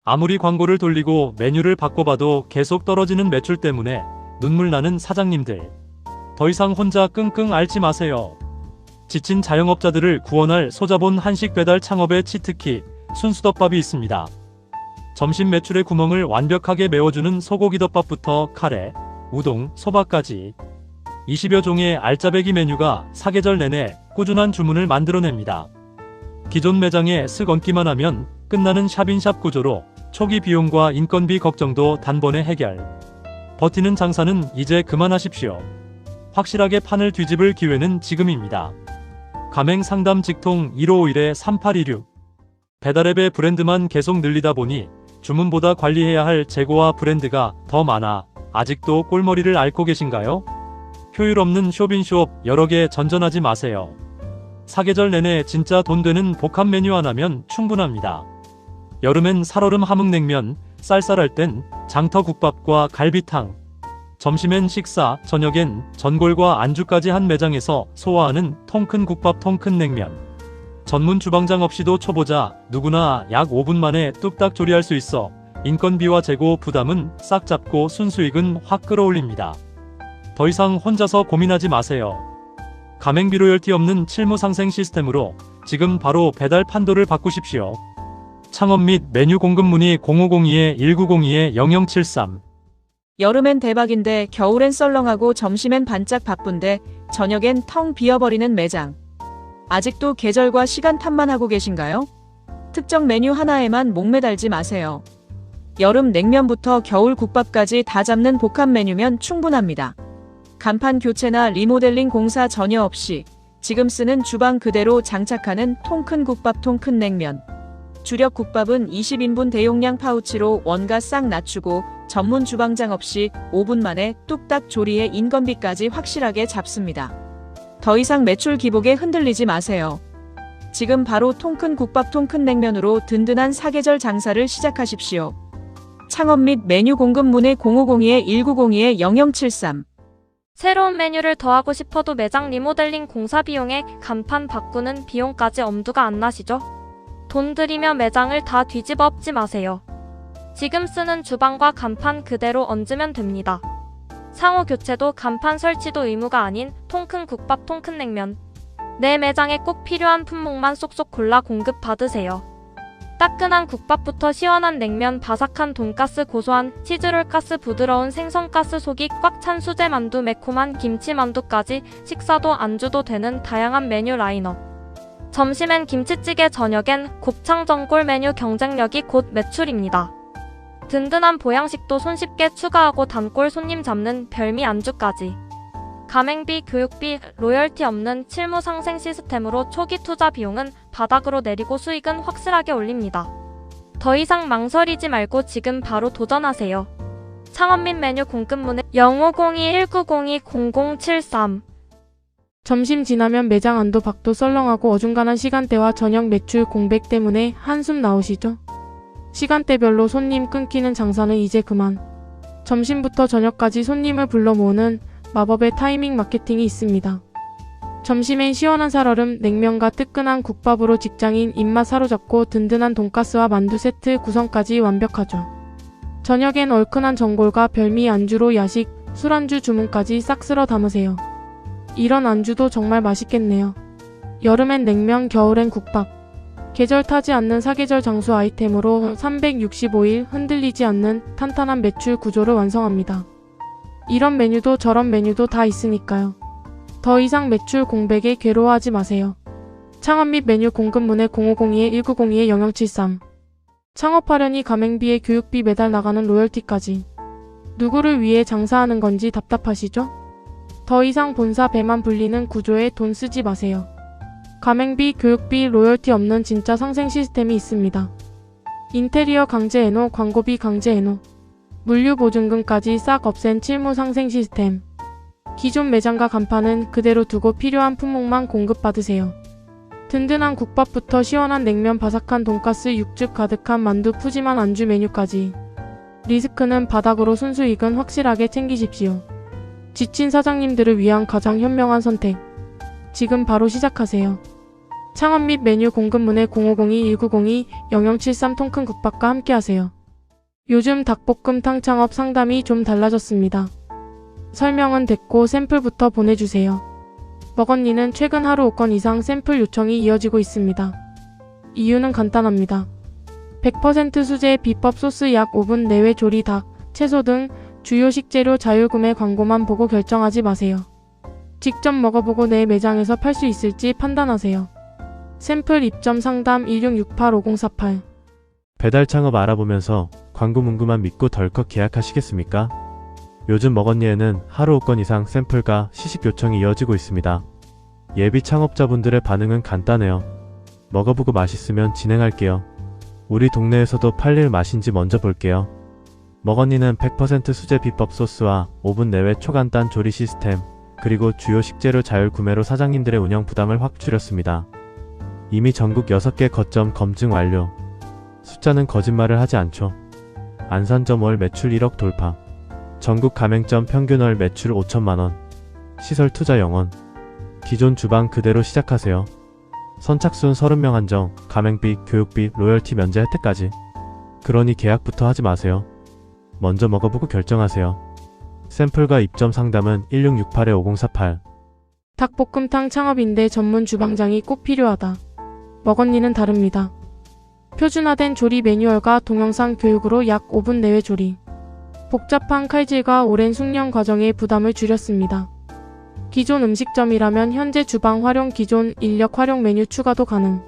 아무리 광고를 돌리고 메뉴를 바꿔봐도 계속 떨어지는 매출 때문에 눈물 나는 사장님들. 더 이상 혼자 끙끙 앓지 마세요. 지친 자영업자들을 구원할 소자본 한식 배달 창업의 치트키 순수덮밥이 있습니다. 점심 매출의 구멍을 완벽하게 메워주는 소고기덮밥부터 카레, 우동, 소바까지 20여 종의 알짜배기 메뉴가 사계절 내내 꾸준한 주문을 만들어냅니다. 기존 매장에 쓱 얹기만 하면 끝나는 샵인샵 구조로 초기 비용과 인건비 걱정도 단번에 해결. 버티는 장사는 이제 그만하십시오. 확실하게 판을 뒤집을 기회는 지금입니다. 가맹 상담 직통 1551-3826. 배달앱의 브랜드만 계속 늘리다 보니 주문보다 관리해야 할 재고와 브랜드가 더 많아 아직도 꼴머리를 앓고 계신가요? 효율 없는 쇼빈숍 여러 개 전전하지 마세요. 사계절 내내 진짜 돈 되는 복합 메뉴 하나면 충분합니다. 여름엔 살얼음 함흥냉면, 쌀쌀할 땐 장터국밥과 갈비탕, 점심엔 식사, 저녁엔 전골과 안주까지 한 매장에서 소화하는 통큰 국밥 통큰 냉면. 전문 주방장 없이도 초보자 누구나 약 5분 만에 뚝딱 조리할 수 있어 인건비와 재고 부담은 싹 잡고 순수익은 확 끌어올립니다. 더 이상 혼자서 고민하지 마세요. 가맹비 로열티 없는 칠무상생 시스템으로 지금 바로 배달 판도를 바꾸십시오. 창업 및 메뉴 공급 문의 0502-1902-0073. 여름엔 대박인데 겨울엔 썰렁하고 점심엔 반짝 바쁜데 저녁엔 텅 비어버리는 매장. 아직도 계절과 시간 탓만 하고 계신가요? 특정 메뉴 하나에만 목매달지 마세요. 여름 냉면부터 겨울 국밥까지 다 잡는 복합 메뉴면 충분합니다. 간판 교체나 리모델링 공사 전혀 없이 지금 쓰는 주방 그대로 장착하는 통큰 국밥 통큰 냉면. 주력 국밥은 20인분 대용량 파우치로 원가 싹 낮추고 전문 주방장 없이 5분 만에 뚝딱 조리해 인건비까지 확실하게 잡습니다. 더 이상 매출 기복에 흔들리지 마세요. 지금 바로 통큰 국밥 통큰 냉면으로 든든한 사계절 장사를 시작하십시오. 창업 및 메뉴 공급 문의 0502-1902-0073. 새로운 메뉴를 더하고 싶어도 매장 리모델링 공사 비용에 간판 바꾸는 비용까지 엄두가 안 나시죠? 돈 들이며 매장을 다 뒤집어 엎지 마세요. 지금 쓰는 주방과 간판 그대로 얹으면 됩니다. 상호 교체도 간판 설치도 의무가 아닌 통큰 국밥 통큰 냉면. 내 매장에 꼭 필요한 품목만 쏙쏙 골라 공급 받으세요. 따끈한 국밥부터 시원한 냉면, 바삭한 돈가스, 고소한 치즈롤가스, 부드러운 생선가스, 속이 꽉 찬 수제만두, 매콤한 김치만두까지 식사도 안주도 되는 다양한 메뉴 라인업. 점심엔 김치찌개, 저녁엔 곱창 전골 메뉴. 경쟁력이 곧 매출입니다. 든든한 보양식도 손쉽게 추가하고 단골 손님 잡는 별미 안주까지. 가맹비, 교육비, 로열티 없는 칠무상생 시스템으로 초기 투자 비용은 바닥으로 내리고 수익은 확실하게 올립니다. 더 이상 망설이지 말고 지금 바로 도전하세요. 창업 및 메뉴 공급 문의 0502-1902-0073. 점심 지나면 매장 안도 밖도 썰렁하고 어중간한 시간대와 저녁 매출 공백 때문에 한숨 나오시죠? 시간대별로 손님 끊기는 장사는 이제 그만. 점심부터 저녁까지 손님을 불러 모으는 마법의 타이밍 마케팅이 있습니다. 점심엔 시원한 살얼음, 냉면과 뜨끈한 국밥으로 직장인 입맛 사로잡고 든든한 돈가스와 만두 세트 구성까지 완벽하죠. 저녁엔 얼큰한 전골과 별미 안주로 야식, 술안주 주문까지 싹 쓸어 담으세요. 이런 안주도 정말 맛있겠네요. 여름엔 냉면, 겨울엔 국밥. 계절 타지 않는 사계절 장수 아이템으로 365일 흔들리지 않는 탄탄한 매출 구조를 완성합니다. 이런 메뉴도 저런 메뉴도 다 있으니까요. 더 이상 매출 공백에 괴로워하지 마세요. 창업 및 메뉴 공급 문의 0502-1902-0073. 창업하려니 가맹비에 교육비 매달 나가는 로열티까지. 누구를 위해 장사하는 건지 답답하시죠? 더 이상 본사 배만 불리는 구조에 돈 쓰지 마세요. 가맹비, 교육비, 로열티 없는 진짜 상생 시스템이 있습니다. 인테리어 강제 해노, 광고비 강제 해노, 물류 보증금까지 싹 없앤 실무 상생 시스템. 기존 매장과 간판은 그대로 두고 필요한 품목만 공급받으세요. 든든한 국밥부터 시원한 냉면, 바삭한 돈가스, 육즙 가득한 만두, 푸짐한 안주 메뉴까지. 리스크는 바닥으로 순수익은 확실하게 챙기십시오. 지친 사장님들을 위한 가장 현명한 선택. 지금 바로 시작하세요. 창업 및 메뉴 공급 문의 0502-1902-0073 통큰 국밥과 함께하세요. 요즘 닭볶음탕 창업 상담이 좀 달라졌습니다. 설명은 됐고 샘플부터 보내주세요. 먹언니는 최근 하루 5건 이상 샘플 요청이 이어지고 있습니다. 이유는 간단합니다. 100% 수제 비법 소스 약 5분 내외 조리 닭, 채소 등 주요 식재료 자율구매 광고만 보고 결정하지 마세요. 직접 먹어보고 내 매장에서 팔 수 있을지 판단하세요. 샘플 입점 상담 1668-5048. 배달 창업 알아보면서 광고 문구만 믿고 덜컥 계약하시겠습니까? 요즘 먹언니에는 하루 5건 이상 샘플과 시식 요청이 이어지고 있습니다. 예비 창업자분들의 반응은 간단해요. 먹어보고 맛있으면 진행할게요. 우리 동네에서도 팔릴 맛인지 먼저 볼게요. 먹언니는 100% 수제 비법 소스와 5분 내외 초간단 조리 시스템, 그리고 주요 식재료 자율 구매로 사장님들의 운영 부담을 확 줄였습니다. 이미 전국 6개 거점 검증 완료. 숫자는 거짓말을 하지 않죠. 안산점 월 매출 1억 돌파. 전국 가맹점 평균 월 매출 5천만원. 시설 투자 0원. 기존 주방 그대로 시작하세요. 선착순 30명 한정, 가맹비, 교육비, 로열티 면제 혜택까지. 그러니 계약부터 하지 마세요. 먼저 먹어보고 결정하세요. 샘플과 입점 상담은 1668-5048. 닭볶음탕 창업인데 전문 주방장이 꼭 필요하다. 먹언니는 다릅니다. 표준화된 조리 매뉴얼과 동영상 교육으로 약 5분 내외 조리. 복잡한 칼질과 오랜 숙련 과정의 부담을 줄였습니다. 기존 음식점이라면 현재 주방 활용, 기존 인력 활용 메뉴 추가도 가능.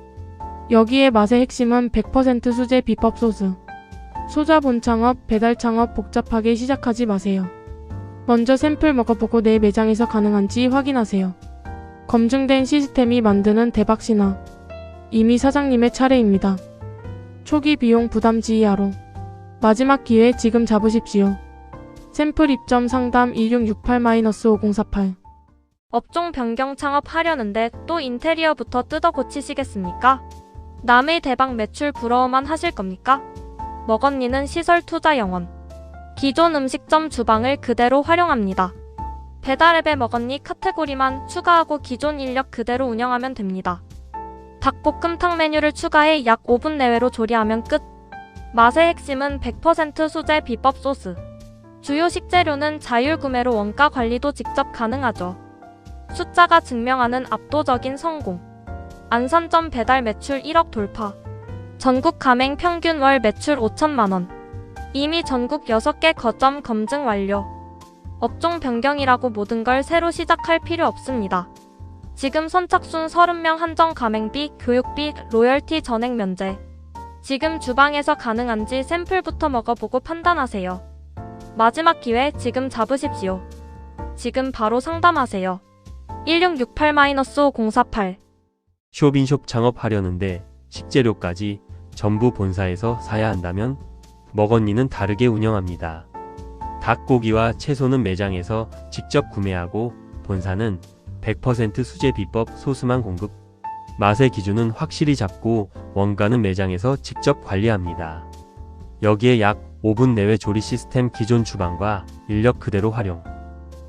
여기에 맛의 핵심은 100% 수제 비법 소스. 소자본 창업, 배달 창업 복잡하게 시작하지 마세요. 먼저 샘플 먹어보고 내 매장에서 가능한지 확인하세요. 검증된 시스템이 만드는 대박 신화. 이미 사장님의 차례입니다. 초기 비용 부담 지휘하러. 마지막 기회 지금 잡으십시오. 샘플 입점 상담 1668-5048. 업종 변경 창업하려는데 또 인테리어부터 뜯어 고치시겠습니까? 남의 대박 매출 부러워만 하실 겁니까? 먹언니는 시설 투자 0원. 기존 음식점 주방을 그대로 활용합니다. 배달앱에 먹언니 카테고리만 추가하고 기존 인력 그대로 운영하면 됩니다. 닭볶음탕 메뉴를 추가해 약 5분 내외로 조리하면 끝. 맛의 핵심은 100% 수제 비법 소스. 주요 식재료는 자율구매로 원가 관리도 직접 가능하죠. 숫자가 증명하는 압도적인 성공. 안산점 배달 매출 1억 돌파. 전국 가맹 평균 월 매출 5천만원. 이미 전국 6개 거점 검증 완료. 업종 변경이라고 모든 걸 새로 시작할 필요 없습니다. 지금 선착순 30명 한정 가맹비, 교육비, 로열티 전액 면제. 지금 주방에서 가능한지 샘플부터 먹어보고 판단하세요. 마지막 기회 지금 잡으십시오. 지금 바로 상담하세요. 1668-5048. 쇼빈숍 창업하려는데 식재료까지 전부 본사에서 사야 한다면 먹언니는 다르게 운영합니다. 닭고기와 채소는 매장에서 직접 구매하고 본사는 100% 수제 비법 소스만 공급. 맛의 기준은 확실히 잡고 원가는 매장에서 직접 관리합니다. 여기에 약 5분 내외 조리 시스템, 기존 주방과 인력 그대로 활용.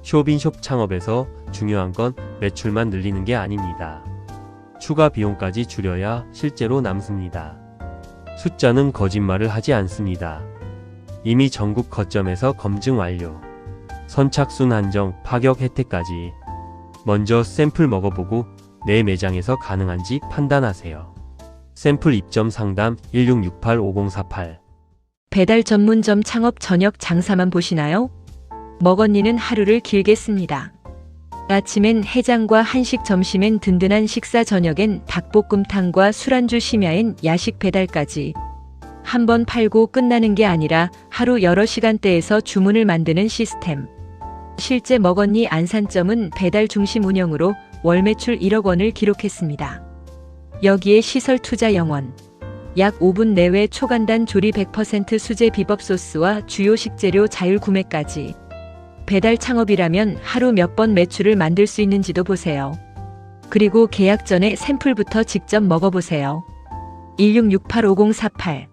쇼핑숍 창업에서 중요한 건 매출만 늘리는 게 아닙니다. 추가 비용까지 줄여야 실제로 남습니다. 숫자는 거짓말을 하지 않습니다. 이미 전국 거점에서 검증 완료. 선착순 한정, 파격 혜택까지. 먼저 샘플 먹어보고 내 매장에서 가능한지 판단하세요. 샘플 입점 상담 1668-5048. 배달 전문점 창업 저녁 장사만 보시나요? 먹언니는 하루를 길게 씁니다. 아침엔 해장과 한식, 점심엔 든든한 식사, 저녁엔 닭볶음탕과 술안주, 심야엔 야식 배달까지. 한 번 팔고 끝나는 게 아니라 하루 여러 시간대에서 주문을 만드는 시스템. 실제 먹언니 안산점은 배달 중심 운영으로 월 매출 1억 원을 기록했습니다. 여기에 시설 투자 0원. 약 5분 내외 초간단 조리 100% 수제 비법 소스와 주요 식재료 자율 구매까지. 배달 창업이라면 하루 몇 번 매출을 만들 수 있는지도 보세요. 그리고 계약 전에 샘플부터 직접 먹어보세요. 1668-5048